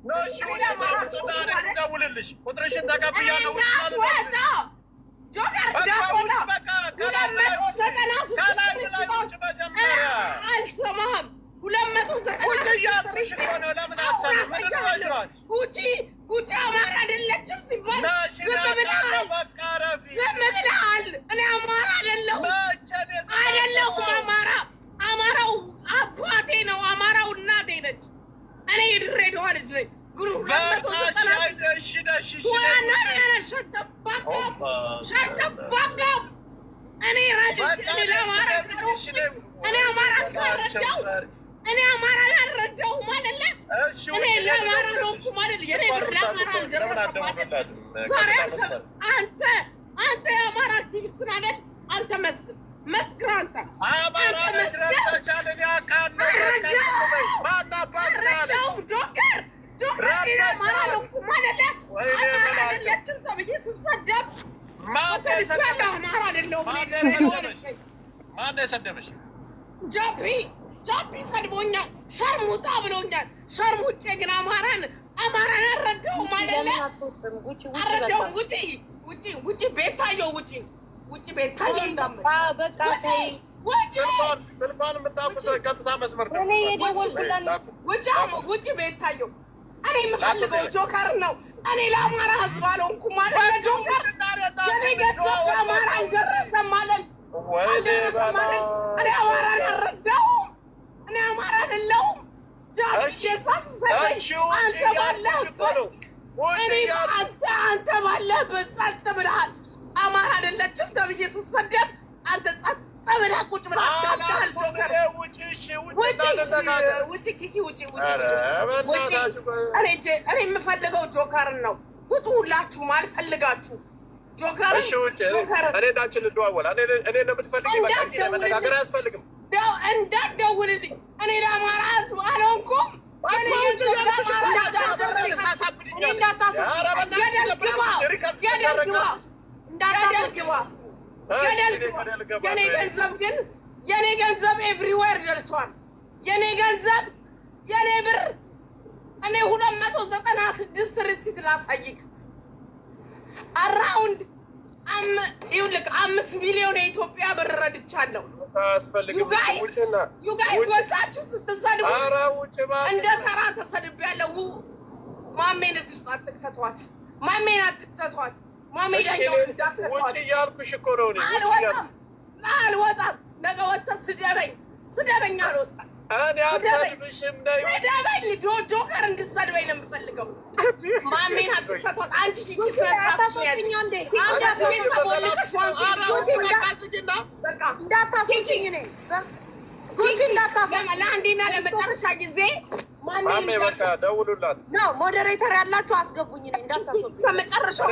ነሽ ውጭ ነው ደውልልሽ ቁጥርሽን ተቀብያለሁ ጆከር አልሰማህም 290 ጉቺ አማራ አይደለችም ሲባል ዝም ብለሃል። እኔ አማራ አይደለሁም። አማራው አባቴ ነው። አማራው እናቴ ነች። እኔ የድሬዳዋ ልጅ ነኝ። እኔ አማራ አልረዳሁም አይደለ? እኔ ለአማራ ነው እኮ ማለት የኔ ብር ለአማራ አልደረሰም አይደል? ዛሬ አንተ የአማራ አክቲቪስት ነህ አይደል? አንተ መስክር አንተ አማራ መስክር አልረዳሁም። ጆከር ለአማራ ነው እኮ ማለት አይደለችም ተብዬ ስሰደብ አማራ አይደለሁም። ማነው የሰደበሽ? ጃፒ ሰድቦኛል። ሸርሙጣ ብሎኛል። ሸርሙጬ ግን አማራን አልረዳሁም አይደለ? አልረዳሁም። ውጪ ቤታየው ውጪ ቤታየው ስልኳን የምታውቁ ሰው ቀጥታ መስመር ውጪ ቤታየው። እኔ የምፈልገው ጆከር ነው። እኔ ለአማራ ህዝብ አልሆንኩም አይደለ? ጆከር የኔ ገንዘብ ለአማራ አልደረሰም ማለት እኔ አማራን አልረዳሁም። እኔ አማራ አይደለሁም። አንተ ባለህበት ጸጥ ብለሃል። አማራ አይደለችም ተብዬ ስሰደብ አንተ ጸጥ ብለህ ቁጭ ብለህ አዳምጠሃል። ጆከር ውጪ ኪኪ ውጪ። እኔ የምፈልገው ጆከርን ነው። ውጡ ሁላችሁም አልፈልጋችሁ ጆከር እኔ እንዳንቺን እንደዋወል እኔ ነው የምትፈልጊ። በቃ እዚህ ለመነጋገር አያስፈልግም። እንዳትደውልልኝ። እኔ ለአማራ ህዝብ አልሆንኩም። የኔ ገንዘብ ኤቭሪዌር ደርሷል። የኔ ገንዘብ የኔ ብር እኔ 296 ሪሲት ላሳይክ አራውንድ 5 ሚሊዮን የኢትዮጵያ ብር ረድቻለሁ። ዩጋይስ ወጣችሁ ስትሰድቡ እንደ ተራ ተሰድቤያለሁ። ማሜን እዚህ ውስጥ አትክተቷት። ማሜን አትክተቷት። ማሜ ዳኛው እንዳትከቷት እያልኩሽ እኮ ነው። አልወጣም። ነገ ወጥተህ ስደበኝ። አልወጣም። እኔ አልሰድብሽም። ስደበኝ። ጆከር እንድትሰድበኝ ነው የምፈልገው። ማሜን አትክተቷት። አንቺ ኪኪ ስነስርዓትሽ ነው ያለኝ። ለአንዴና ለመጨረሻ ጊዜ ማሜ በቃ ደውሉላት ነው። ሞዴሬተር ያላችሁ አስገቡኝ። እስከመጨረሻው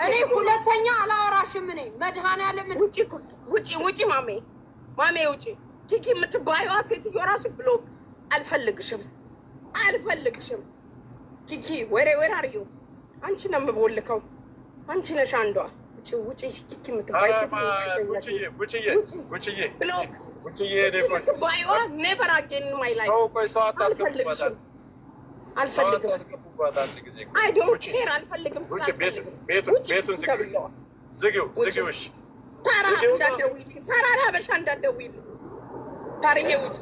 እኔ ሁለተኛ አላወራሽም። እኔ መድኃኒዓለም ውጪ ማሜ ውጪ። ኪኪ የምትባየዋ ሴትዮ ራሱ ብሎክ አልፈልግሽም። ኪኪ ወሬ አርዩ። አንቺ ነው የምቦልከው። አንቺ ነሽ አንዷ። ውጪ ኪኪ የምትባይ ሴትዮ ብሎክ የምትባየዋ ኔቨር አጌን ማይ ላይፍ። አልፈልግም። አይ ዶንት ኬር። አልፈልግም። ዝጊው። ሳራ እንዳትደውይልኝ። ሳራ ለሀበሻ እንዳትደውይልኝ። ታርዬ ውጪ።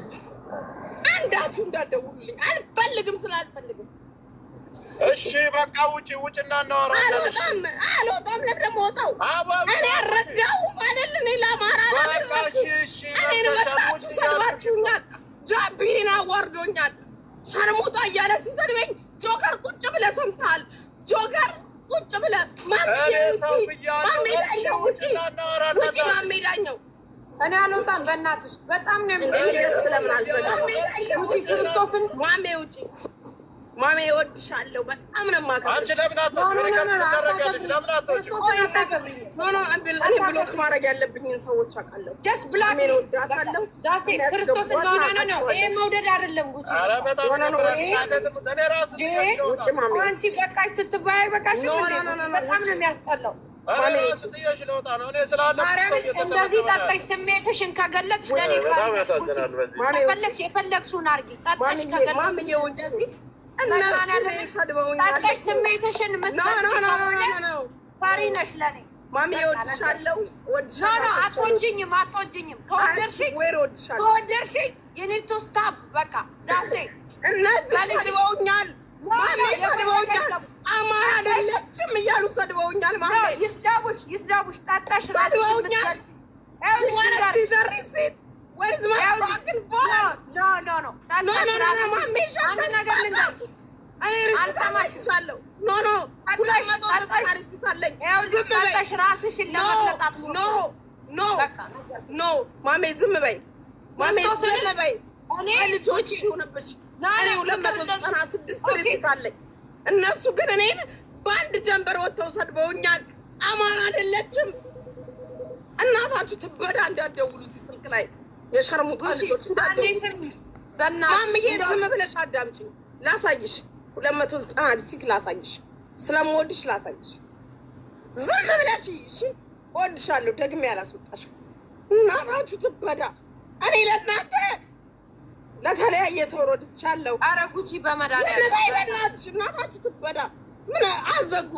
አንዳችሁ እንዳትደውሉልኝ። አልፈልግም። ስላልፈልግም እሺ በቃ ውጭና እናወራለን። አልወጣም። ለምን ደግሞ ወጣው? እኔ አልረዳሁም አይደል? እኔ ለአማራ እኔን መጣችሁ ሰድባችሁኛል። ጃቢሪን አዋርዶኛል። ሸርሙጣ እያለ ሲሰድበኝ ጆከር ቁጭ ብለህ ሰምተሃል። ጆከር ቁጭ ብለህ ማሜ ዳኘው እኔ አልወጣም። በእናትሽ በጣም ነው የሚደስ ለምን አልዘጋም? ውጪ ክርስቶስን ማሜ ውጪ። ማሜ እወድሻለሁ። በጣም ነው የማከብርሽ። አንቺ ለምን አትወጪ? እኔ ብሎክ ማድረግ ያለብኝን ሰዎች አውቃለሁ። ማሜን እወዳታለሁ። ክርስቶስን ነው። ይሄ መውደድ አይደለም። ውጪ ውጪ ማሜ። አንቺ በቃሽ ስትባይ በቃሽ። በጣም ነው የሚያስጠላው። እንደዚህ ጠጣሽ ስሜትሽን ከገለጽሽ ለኔ ከፈለግሽ የፈለግሽውን አድርጊ። ጠጣሽ ከገለጽሽ ጠጣሽ ስሜትሽን የምትገልጪ ፈሪ ነሽ ለኔ ማሚ እወድሻለሁ። አትወጂኝም። ከወደድሽኝ የኔ ስታፕ በቃ ዳሴ እነዚህ ሰድበውኛል። ማሚ ሰድበውኛል። አማራ አይደለችም እያሉ ሰድበውኛል። ማሚ ይስዳቡሽ። ጠጣሽ ሰድበውኛል። ማሜ ዝም በይ። ልጆች ሆነብሽ። እኔ 296 ሪሲት አለኝ። እነሱ ግን እኔን በአንድ ጀንበር ወጥተው ሰድበውኛል። አማራ አይደለችም። እናታችሁ ትበዳ። እንዳትደውሉ እዚህ ስልክ ላይ የሸርሙጣ ልጆች እንዳትደውሉ። ማምዬ ዝም ብለሽ አዳምጪኝ። ላሳይሽ 290 ሪሲት ላሳይሽ። ስለምወድሽ ላሳይሽ። ዝም ብለሽ እሺ። እወድሻለሁ። ደግሜ ያላስወጣሽ እናታችሁ ትበዳ። እኔ ለእናንተ ለተለያየ ሰው ሮድቻለሁ። ኧረ ጉቺ በመድኃኒዓለም ዝም በይ በእናትሽ። እናታችሁ ትበዳ። ምን አዘጉ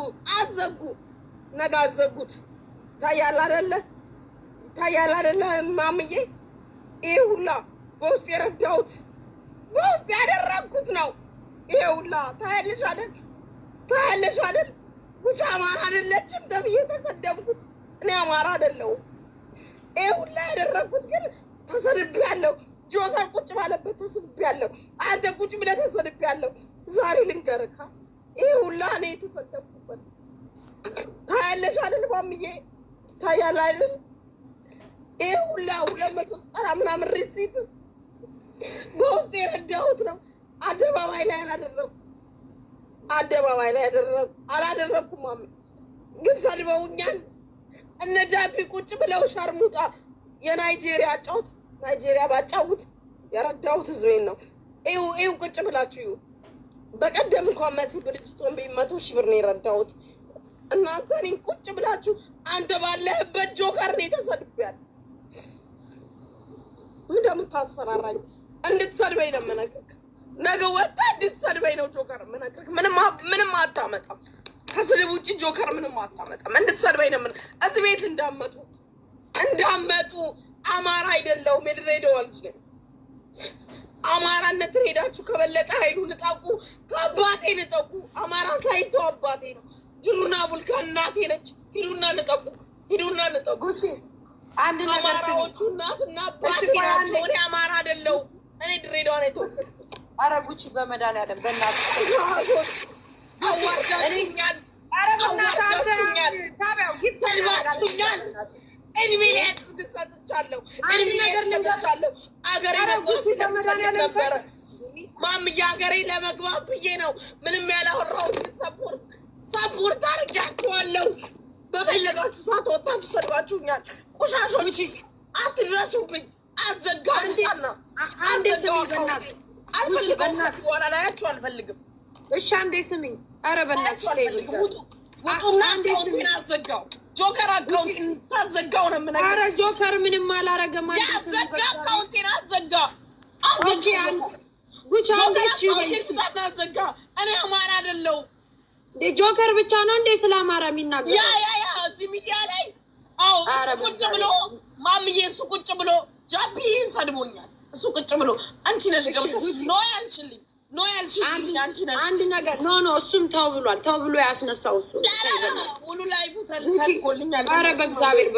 ነገ አዘጉት። ይታያል አይደለ ማምዬ? ይሄ ሁላ በውስጥ የረዳሁት በውስጥ ያደረግኩት ነው። ይሄ ሁላ ታያለሽ አይደል? ጉቺ አማራ አይደለችም ተብዬ ተሰደብኩት። እኔ አማራ አይደለሁም። ይሄ ሁላ ያደረግኩት ግን ተሰድቤያለሁ። ጆከር ቁጭ ባለበት ተሰድቤያለሁ። አንተ ቁጭ ብለህ ተሰድቤያለሁ። ዛሬ ልንገርካ ይሄ ሁላ እኔ የተሰደብኩበት ታያለሽ አይደል ማምዬ? ታያል አይደል? ይሄ ሁላ 290 ምናምን ሪሲት በውስጥ የረዳሁት ነው። አደባባይ ላይ አላደረኩም። ማሚ ግን ሰድበውኛል። እነ ጃፒ ቁጭ ብለው ሸርሙጣ ናይጄሪያ ባጫውት የረዳሁት ህዝቤን ነው። ይኸው ቁጭ ብላችሁ ይኸው። በቀደም እንኳን መሲ ብርጅስቶን 100,000 ብር ነው የረዳሁት። እናንተ እኔን ቁጭ ብላችሁ አንተ ባለህበት ጆከር ነው የተሰድቤያለሁ። ምን እንደምታስፈራራኝ እንድትሰድበኝ ነው የምነግርህ። ነገ ወጣ እንድትሰድበኝ ነው ጆከር የምነግርህ። ምንም አታመጣም። ከስድብ ውጭ ጆከር ምንም አታመጣም። እንድትሰድበኝ ነው እዚህ ቤት እንዳመጡ አማራ አይደለሁም። የድሬዳዋ ልጅ ነኝ። አማራነትን ሄዳችሁ ከበለጠ ኃይሉ ንጠቁ፣ ከአባቴ ንጠቁ። አማራ ሳይተው አባቴ ነው። ድሩና ቡልካ እናቴ ነች። ሂዱና ንጠቁ። አንድ ነገር አማራዎቹ እናትና አባቴ ናቸው። እኔ አማራ አይደለሁም። እኔ ድሬዳዋ ነው የተወለድኩት። ኧረ ጉቺ በመድኃኒዓለም በእናትሽ አዋርዳችሁኛል፣ ሰድባችሁኛል። እድሜ ላይ ሰጥቻለሁ። አገሬ መግባት ስለምፈልግ ነበረ ማምዬ። አገሬ ለመግባት ብዬ ነው ምንም ያላወራሁት። ሰፖርት አድርጊያችኋለሁ። በፈለጋችሁ ሰዓት ወጣችሁ ሰድባችሁኛል። ቆሻሾች አትድረሱብኝ። አዘጋሉታና አንዴ ስሚ በእናትሽ አልፈልግም። በኋላ ላያችሁ አልፈልግም። እሺ አንዴ ስሚኝ። ኧረ በእናትሽ ውጡና አካውንቴን አዘጋው። ጆከር አካውንት ታዘጋው ነው የምነግርህ። ኧረ ጆከር ምንም አላረገም። ያዘጋ አካውንቴን አዘጋ። ጉቺ አዘጋ። እኔ አማራ አይደለሁም። ጆከር ብቻ ነው እንዴ ስለ አማራ የሚናገር? ያ እዚህ ሚዲያ ላይ ቁጭ ብሎ ማምዬ፣ እሱ ቁጭ ብሎ ጃፒ ሰድቦኛል። እሱ ቁጭ ብሎ አንቺ ነሽ ገብተሽ ነው ያልሽልኝ አንቺ ነሽ። አንድ ነገር እሱም ተው ብሎ ያስነሳው እሱ ሙሉ ላይ ተልኮልኛል። ኧረ በእግዚአብሔር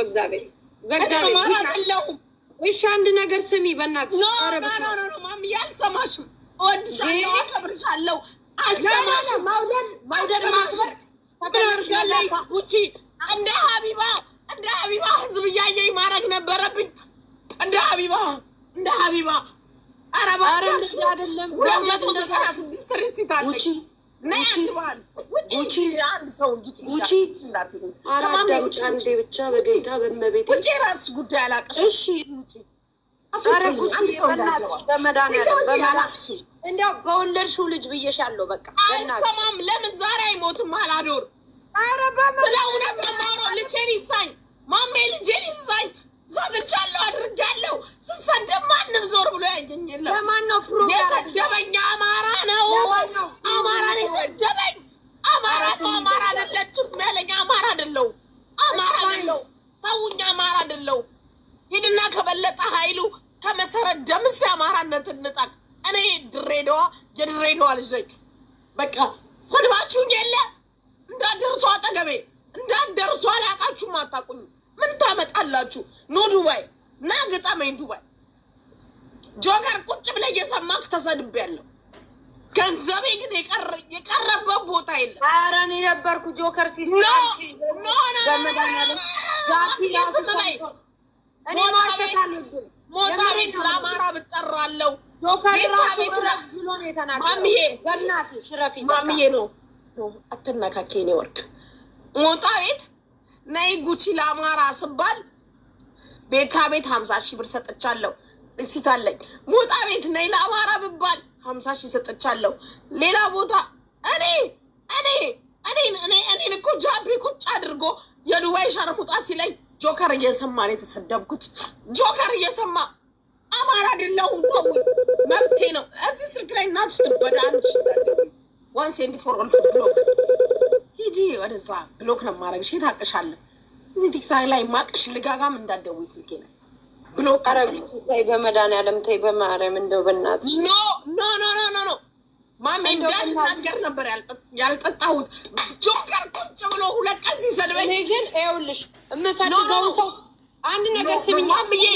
እሺ አንድ ነገር ስሚ በእናትሽ። ኧረ ማምዬ አልሰማሽም። እወድሻለሁ፣ አከብርሻለሁ። አልሰማሽም። መውደድ ማክበር ምን ጉቺ እንደ ሀቢባ ህዝብ እያየኝ ማድረግ ነበረብኝ። እንደ ሀቢባ አረባ 296 ሪሲት አለኝ። ብቻ በጌታ በመቤት ውጪ እራስሽ ጉዳይ አላውቅሽ። እሺ እንዲያው በወለድሽው ልጅ ብዬሻለሁ። በቃ አልሰማም። ለምን ዛሬ አይሞትም? አላዶር ስለእውነት ነው ልጄን ይሳኝ ማሜ ልጄን ይሳኝ ሰጥቻለሁ አድርጋለሁ ስሰደብ ማንም ዞር ብሎ ያየኝ የለም የሰደበኝ አማራ ነው አማራን የሰደበኝ አማራ ነው አማራ አይደለችም ያለኝ አማራ አይደለው አማራ አይደለው ታውኛ አማራ አይደለው ሂድና ከበለጠ ኃይሉ ከመሰረት ደምስ አማራነት እንጣቅ እኔ የድሬዳዋ ልጅ ነኝ በቃ ሰድባችሁኝ የለ እንዳደርሱ አጠገቤ እንዳደርሱ አላቃችሁም አታውቁኝ ምን ታመጣላችሁ ኖ ዱባይ ና ገጣመኝ ዱባይ ጆከር ቁጭ ብለ እየሰማክ ተሰድቤያለሁ ገንዘቤ ግን የቀረበት ቦታ የለም ኧረ እኔ ነበርኩ ጆከር ሲሳንቺ ሞታ ቤት ለአማራ ብጠራለሁ ማምዬ ነው አትነካኬ እኔ ወርቅ ሞታ ቤት ናይ ጉቺ ለአማራ ስባል ቤታ ቤት 50,000 ብር ሰጥቻለሁ እሲት አለኝ ሞታ ቤት ናይ ለአማራ ብባል 50,000 ሰጥቻለሁ ሌላ ቦታ እኔ እኮ ጃቢ ቁጭ አድርጎ የዱባይ ሸርሙጣ ሲለኝ ጆከር እየሰማ ነው የተሰደብኩት ጆከር እየሰማ አማራ አይደለሁም ተው መብቴ ነው እዚህ ስልክ ላይ እናትሽ ትበዳንሽ ዋንስ ኤንድ ፎር ኦል ብሎክ ሂጂ ወደዛ ብሎክ ነው ማረግሽ ታቀሻለሁ እዚህ ቲክታክ ላይ ማቅሽ ልጋጋም እንዳትደውይ ስልኬ ነው ብሎክ አረግሽ ታይ በመድኃኒዓለም ታይ በማርያም እንደው በእናትሽ ኖ ማሜ እንዳልናገር ነበር ያልጠጣሁት ጆከር ቁጭ ብሎ ሁለት ቀን ሲሰድበኝ እኔ ግን ይኸውልሽ የምፈልገው ሰው አንድ ነገር ስሚኝ ማምዬ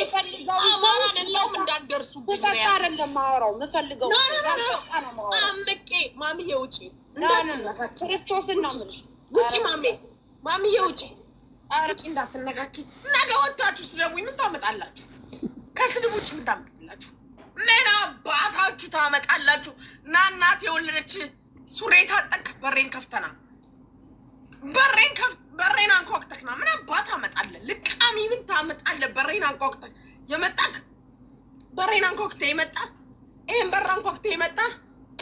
አማራ አይደለም እንዳትደርሱ ትጠጣ አይደለም ማወራው የምፈልገው አምቄ ማምዬ ውጪ እንዳትነካኪ ክርስቶስን ነው የምልሽ ውጪ ማምዬ ውጪ እንዳትነካኪ ነገ ወጣችሁ ስደቡኝ ምን ታመጣላችሁ ከስድብ ውጪ ምን ታመጣላችሁ ምን አባታችሁ ታመጣላችሁ እናት የወለደች ሱሬ ታጠቅ በሬን ከፍተና በሬን አንኳክተክና ምን አባት አመጣለ ልቃሚ ምን ታመጣለ በሬን አንኳክተክ የመጣክ በሬን አንኳክተ የመጣ ይሄን በር አንኳክተ የመጣ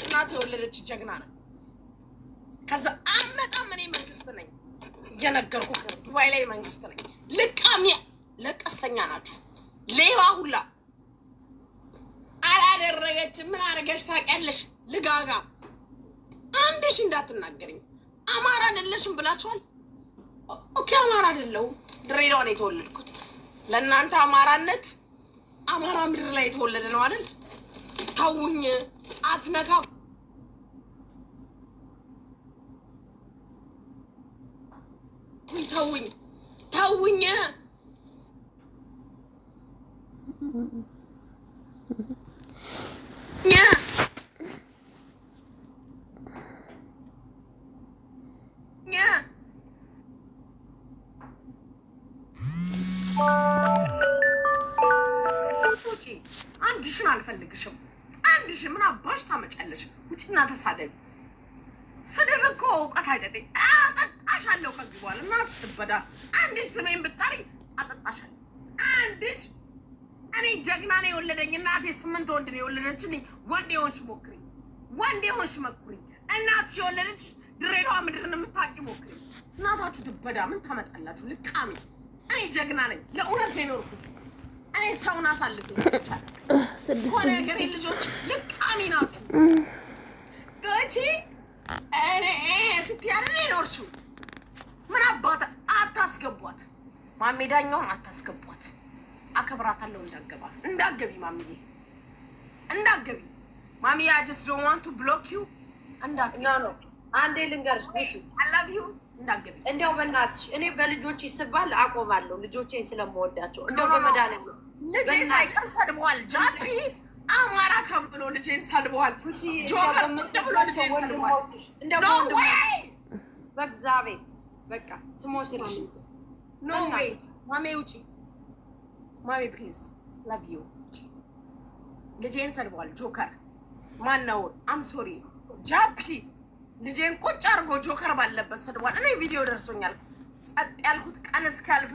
እናት የወለደች ጀግና ነው ከዛ አመጣም እኔ መንግስት ነኝ እየነገርኩ ዱባይ ላይ መንግስት ነኝ ልቃሚ ለቀስተኛ ናችሁ ሌባ ሁላ አላደረገች ምን አረገች ታውቂያለሽ ልጋጋ አንድሽ እንዳትናገረኝ አማራ አይደለሽም ብላችኋል ኦኬ አማራ አይደለሁም ድሬዳዋ ነው የተወለድኩት ለእናንተ አማራነት አማራ ምድር ላይ የተወለደ ነው አይደል ታውኝ አትነካ ታውኝ አንድሽን አልፈልግሽም አንድሽን ምን አባሽ ታመጫለሽ ውጪና ተሳደቢ ስድብ እኮ እውቀት አይደለም አጠጣሻለሁ ከዚህ በኋላ እናትሽ ትበዳ አንድሽ ስሜን ብታሪ አጠጣሻለሁ አንድሽ እኔ ጀግና ነው የወለደኝ እናቴ 8 ወንድ ነው የወለደችልኝ ወንድ የሆንሽ ሞክሪ ወንድ የሆንሽ መኩሪ እናትሽ የወለደች ድሬዳዋ ምድርን የምታውቂ ሞክሪ እናታችሁ ትበዳ ምን ታመጣላችሁ ልቃሚ እኔ ጀግና ነኝ ለእውነት ነው የኖርኩት እኔ ሰውን አሳልፍ ይቻላል ሆነ ገሬ ልጆች ልቃሚ ናችሁ ጎቺ እኔ ስትያለኝ ኖርሽው ምን አባታ አታስገቧት ማሜዳኛውን አታስገቧት አከብራታለሁ እንዳገቢ ማሚዬ እንዳገቢ ማሚዬ I just don't want to block you no አንዴ ልንገርሽ ጎቺ I love you እንዳገቢ እንደው በእናትሽ እኔ በልጆች ይስባል አቆማለሁ ልጆቼን ስለምወዳቸው እንደው በመድኃኒዓለም ልጄ ሳይቀር ሰድቧል ጃፒ አማራ ተብሎ ልጄን ሰድቧል ጆከር ተብሎ ልጄን ሰድቧል እንደው በእግዚአብሔር በቃ ስሞትልሽ ኖ ዌይ ማሜ ውጪ ማሜ ፕሊዝ ላቭ ዩ ልጄን ሰድቧል ጆከር ማን ነው አም ሶሪ ጃፒ ልጄን ቁጭ አድርጎ ጆከር ባለበት ሰድቧል እኔ ቪዲዮ ደርሶኛል ጸጥ ያልኩት ቀን እስካልኩ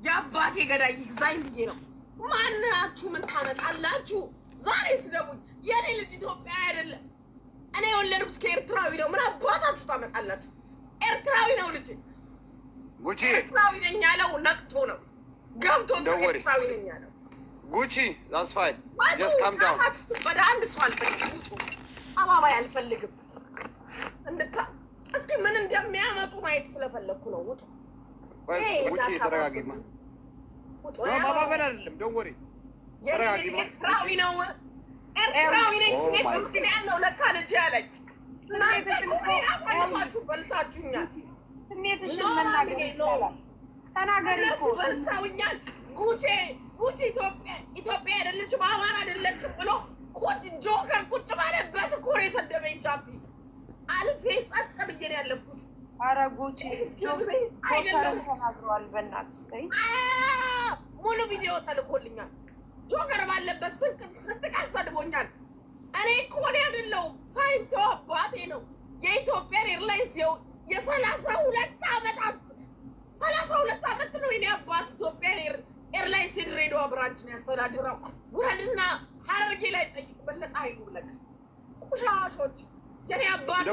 የአባቴ ገዳይ ይግዛኝ ብዬ ነው ማናችሁ ምን ታመጣላችሁ ዛሬ ስደቡኝ የኔ ልጅ ኢትዮጵያ አይደለም እኔ የወለድኩት ከኤርትራዊ ነው ምን አባታችሁ ታመጣላችሁ ኤርትራዊ ነው ልጅ ጉቺ ኤርትራዊ ነኝ ያለው ነቅቶ ነው ገብቶ ኤርትራዊ ነኝ ያለው ጉቺ that's fine just calm down ወደ አንድ ሰው አልፈልግም አባባይ አልፈልግም እንድታ እስኪ ምን እንደሚያመጡ ማየት ስለፈለኩ ነው ውጡ ጉቺ ተረጋጊማ ማባበል አይደለም don't worry ተረጋጊማ ኤርትራዊ ነው ኤርትራዊ ነኝ ስኔት ምክንያት ነው ለካ ልጅ ያለኝ አሳልፋችሁ በልታችሁኛል ስሜትሽን መናገር ይቻላል ተናገሪ እኮ በልታውኛል ጉቺ ኢትዮጵያ አይደለችም አማራ አይደለችም ብሎ ጆከር ቁጭ ባለበት እኮ ነው የሰደበኝ ጃፒ አልፌ ጸጥ ብዬ ነው ያለፍኩት ኧረ ጉቺ አይደለም ተናግሯል በእናትሽ ተይ ሙሉ ቪዲዮ ተልኮልኛል ጆከር ባለበት ስንት ሰድቦኛል እኔ እኮ ነው አይደለሁም ሳይንቶ አባቴ ነው የኢትዮጵያ ኤርላይንስ የ32 ዓመት ነው የኔ አባት ኢትዮጵያ ኤርላይንስ የድሬዳዋ ብራንችን ያስተዳድረው ውረድና ሀረርጌ ላይ ጠይቅ በለጠ አይሉለቅ ቁሻሾች የኔ አባቴ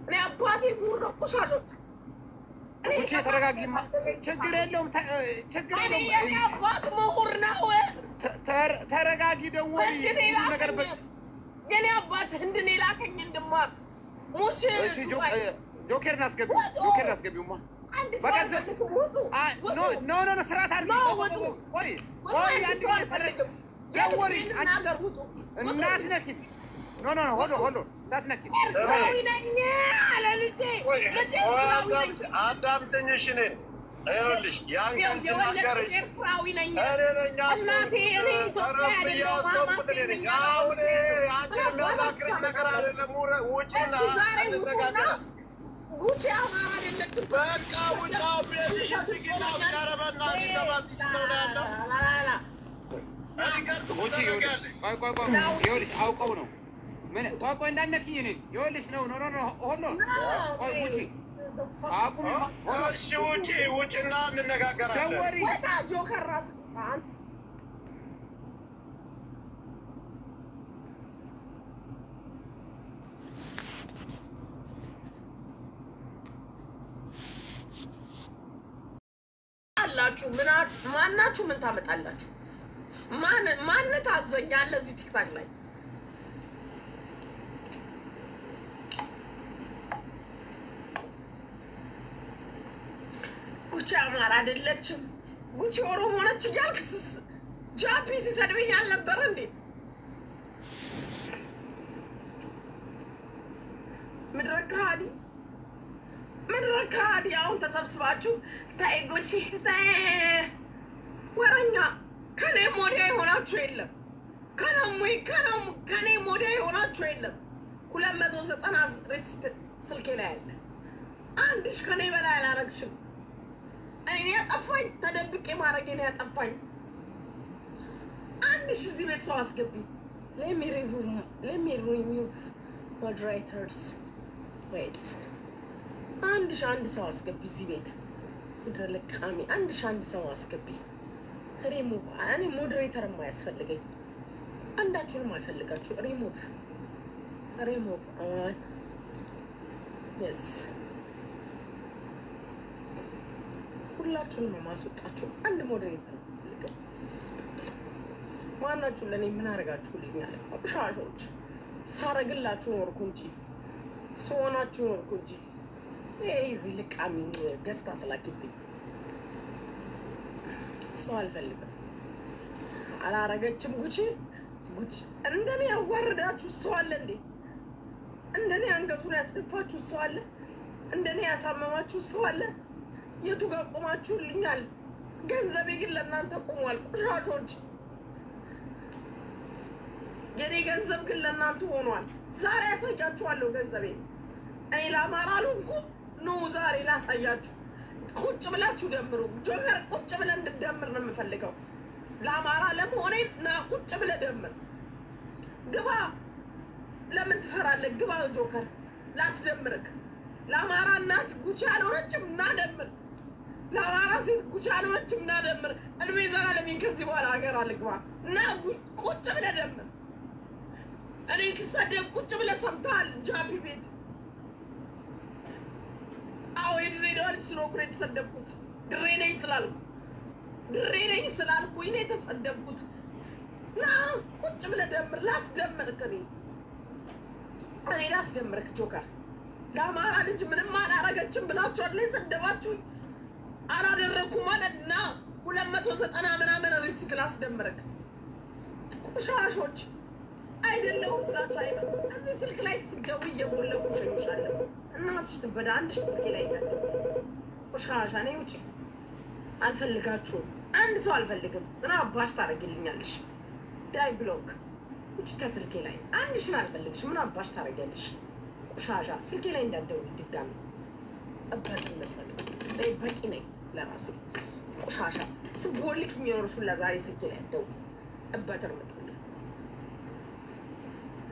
እኔ አባቴ ሙሉ ቁሻሾች ጉቺ ተረጋጊማ ችግር የለውም የኔ አባት ምሁር ነው ተረጋጊ ደውሪ ነገር የኔ አባት ህንድን የላከኝ እንድማር ሙሽ ጆከርን አስገቢውማ ኖ ስርዓት አድርጊ ቆይ ደውሪ እናት ነኪ ኖ ሆሎ እንዳትነኪ አዳምጪኝ እሺ እኔን ይኸውልሽ ያን ቀን ስናገርሽ አሁን አንቺን የሚያናግርሽ ነገር አይደለም ውጭና እንዘጋለን ጉቺ አማራ አይደለችም በቃ ውጭ ቤትሽን ዝጊና ኧረ በእናትሽ 7 ሰው ነው ያለው ጉቺ ይኸውልሽ አውቀው ነው ምን ቆይ እንዳትነኪኝ እኔን ይኸውልሽ ነው ሆሎ ቆይ ጉቺ አቁም እሺ ውጭና እንነጋገራለን ደወሪ ወጣ ጆከር ራስ ቁጣን አላችሁ ማናችሁ ምን ታመጣላችሁ ማን ታዘኛለ እዚህ ቲክታክ ላይ ጉቺ አማራ አይደለችም ጉቺ ኦሮሞ ነች እያልክስ ጃፒ ሲሰድበኝ አልነበረ እንዴ ምድረ ከሃዲ አሁን ተሰብስባችሁ ታይ ጉቺ ታይ ወረኛ ከኔ ሞዲያ የሆናችሁ የለም ከኔ ሞዲያ የሆናችሁ የለም 290 ሪሲት ስልኬ ላይ አለ አንድሽ ከኔ በላይ አላረግሽም እኔ ያጠፋኝ ተደብቄ ማድረግ እኔ ያጠፋኝ አንድሽ እዚህ ቤት ሰው አስገቢ let me remove moderators wait አንድ ሰው አስገቢ እዚህ ቤት ድረለቃሚ አንድ ሰው አስገቢ ሪሙቭ እኔ ሞዴሬተር የማያስፈልገኝ አንዳችሁንም አልፈልጋችሁ ሪሙቭ on yes ሁላችሁንም ማስወጣችሁ አንድ ሞዴሬተር ነው ፈልገው ማናችሁ ለኔ ምን አረጋችሁልኛል ቁሻሾች ሳረግላችሁ ኖርኩ እንጂ ሰውናችሁ ኖርኩ እንጂ እዚህ ልቃሚ ገስታ ተላኪብኝ ሰው አልፈልግም አላረገችም ጉቺ እንደኔ ያዋረዳችሁ ሰው አለ እንዴ እንደኔ አንገቱን ያስደፋችሁ ሰው አለ እንደኔ ያሳመማችሁ ሰው አለ የቱ ጋር ቆማችሁልኛል ገንዘቤ ግን ለእናንተ ቆሟል ቁሻሾች የኔ ገንዘብ ግን ለእናንተ ሆኗል ዛሬ ያሳያችኋለሁ ገንዘቤ እኔ ለአማራ አልሆንኩም ኖ ዛሬ ላሳያችሁ ቁጭ ብላችሁ ደምሩ ጆከር ቁጭ ብለ እንድደምር ነው የምፈልገው ለአማራ ለመሆኔ ና ቁጭ ብለ ደምር ግባ ለምን ትፈራለህ ግባ ጆከር ላስደምርክ ለአማራ እናት ጉቺ አልሆነችም እና ደምር ለአማራ ሴት ጉቺ አልሆነችም እና ደምር እድሜ ዘላለሜን ከዚህ በኋላ ሀገር አልግባ እና ቁጭ ብለ ደምር እኔ ስሰደብ ቁጭ ብለ ሰምተሃል ጃፒ ቤት አዎ የድሬዳዋ ልጅ ስለሆንኩ ነው የተሰደብኩት። ድሬ ነኝ ስላልኩኝ ነው የተሰደብኩት። ና ቁጭ ብለህ ደምር። ላስደምርክ እኔ ላስደምርክ። ጆከር ለአማራ ልጅ ምንም አላረገችም ብላችኋል። ላይ ሰደባችሁኝ። አላደረኩም ማለት እና 290 ምናምን ሪሲት ላስደምርክ። ቁሻሾች አይደለሁም ስላችሁ አይነው። እዚህ ስልክ ላይ ስገቡ እየቦለኩ ሸኝሻለሁ። እናትሽ ትበዳ አንድሽ ስልኬ ላይ እንዳለ ቆሻሻ ነኝ። ውጪ አልፈልጋችሁም። አንድ ሰው አልፈልግም። ምን አባሽ ታረጊልኛለሽ? ዳይ ብሎክ ውጪ ከስልኬ ላይ አንድሽን አልፈልግሽ። ምን አባሽ ታረጊያለሽ? ቆሻሻ ስልኬ ላይ እንዳትደውይ ድጋሚ። እበጥነት በቂ ነኝ ለራሴ። ቆሻሻ ስቦልክ የሚኖርሽ ለዛሬ ስልኬ ላይ እንደውይ እበጥር መጥመጥ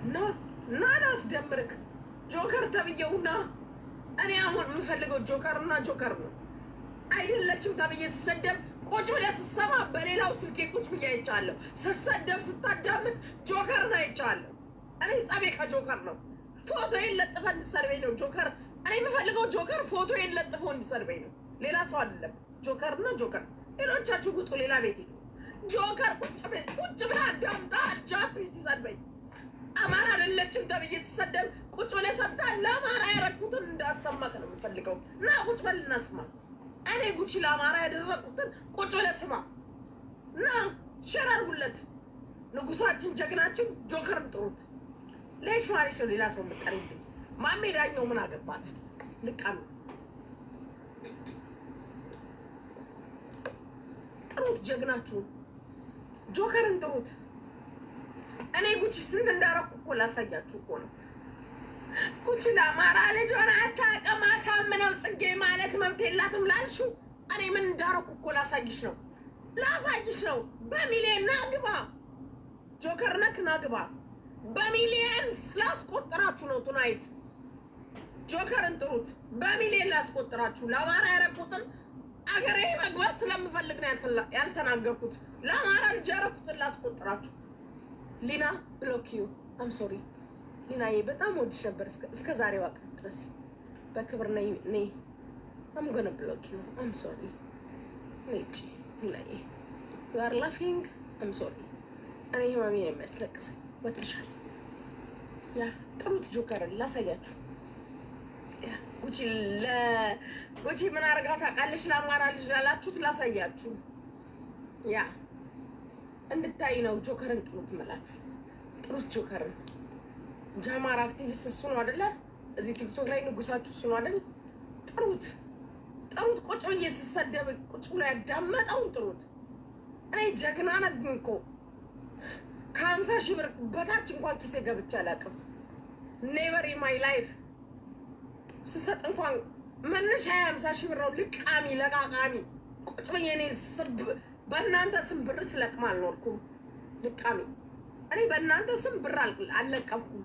ና ላስደምርክ። ጆከር ተብዬውና እኔ አሁን የምፈልገው ጆከርና ጆከር ነው። አይደለችም ተብዬ ስሰደብ ቁጭ ብለህ ስትሰማ በሌላው ስልኬ ቁጭ ብዬ አይቻለሁ። ስሰደብ ስታዳምጥ ጆከርን አይቻለሁ። እኔ ጸቤ ከጆከር ነው። ፎቶዬን ለጥፈ እንድሰድበኝ ነው ጆከር። እኔ የምፈልገው ጆከር ፎቶዬን ለጥፎ እንድሰድበኝ ነው፣ ሌላ ሰው አይደለም። ጆከርና ጆከር ሌሎቻችሁ ጉጡ፣ ሌላ ቤት ጆከር ቁጭ ብለህ አዳምጣ። ጃፒ ሲሰድበኝ አማራ አይደለችም ተብዬ ስሰደብ ቁጭ ብለህ ሰምተህ ለአማራ ያረኩትን እንዳሰማክ ነው የምፈልገው። እና ቁጭ በልና ስማ። እኔ ጉቺ ለአማራ ያደረኩትን ቁጭ ብለህ ስማ እና ሼር አድርጉለት። ንጉሳችን ጀግናችን ጆከርን ጥሩት። ሌሽ ማለት ነው ሌላ ሰው የምጠሪብኝ። ማሜ ዳኛው ምን አገባት? ልቃም ጥሩት። ጀግናችሁ ጆከርን ጥሩት። እኔ ጉቺ ስንት እንዳረኩ እኮ ላሳያችሁ እኮ ነው። ጉቺ ለአማራ ልጅ ሆነ አታውቅም። አሳምነው ጽጌ ማለት መብት የላትም ላልሽው እኔ ምን እንዳረኩ እኮ ላሳይሽ ነው። በሚሊየን ናግባ ጆከር ነክ ናግባ። በሚሊየን ስላስቆጥራችሁ ነው። ቱናይት ጆከርን ጥሩት። በሚሊየን ላስቆጥራችሁ። ለአማራ ያረኩትን አገሬ መግባት ስለምፈልግ ነው ያልተናገርኩት። ለአማራ ልጅ ያረኩትን ላስቆጥራችሁ። ሊና ብሎክ ዩ አም ሶሪ ሊናዬ፣ በጣም ወድሽ ነበር እስከ ዛሬዋ ቀን ድረስ። በክብር ነይ አም ጎነ ብሎክ ዩ አም ሶሪ ሊናዬ። ዩ አር ላፊንግ አም ሶሪ። እኔ ህመሜን የሚያስለቅሰኝ ወጥሻል። ያ ጥሩት። ጆከርን ላሳያችሁ። ጉቺ ምን አርጋ ታውቃለች? ለአማራ ልጅ ላላችሁት ላሳያችሁ። ያ እንድታይ ነው። ጆከርን ጥሩት መላክ ጥሩት። ጆከርን የአማራ አክቲቪስት እሱ ነው አይደለ? እዚህ ቲክቶክ ላይ ንጉሳችሁ እሱ ነው አይደል? ጥሩት። ቁጭ ብዬ ስሰደብ ቁጭ ብሎ ያዳመጠውን ጥሩት። እኔ ጀግና ነኝ እኮ ከ50 ሺህ ብር በታች እንኳን ኪሴ ገብቼ አላውቅም። ኔቨር ኢን ማይ ላይፍ ስሰጥ እንኳን መነሻ 50 ሺህ ብር ነው። ልቃሚ ለቃቃሚ ቁጭ ብዬ እኔ በእናንተ ስም ብር ስለቅም አልኖርኩም። ልቃሚ እኔ በእናንተ ስም ብር አልለቀምኩም።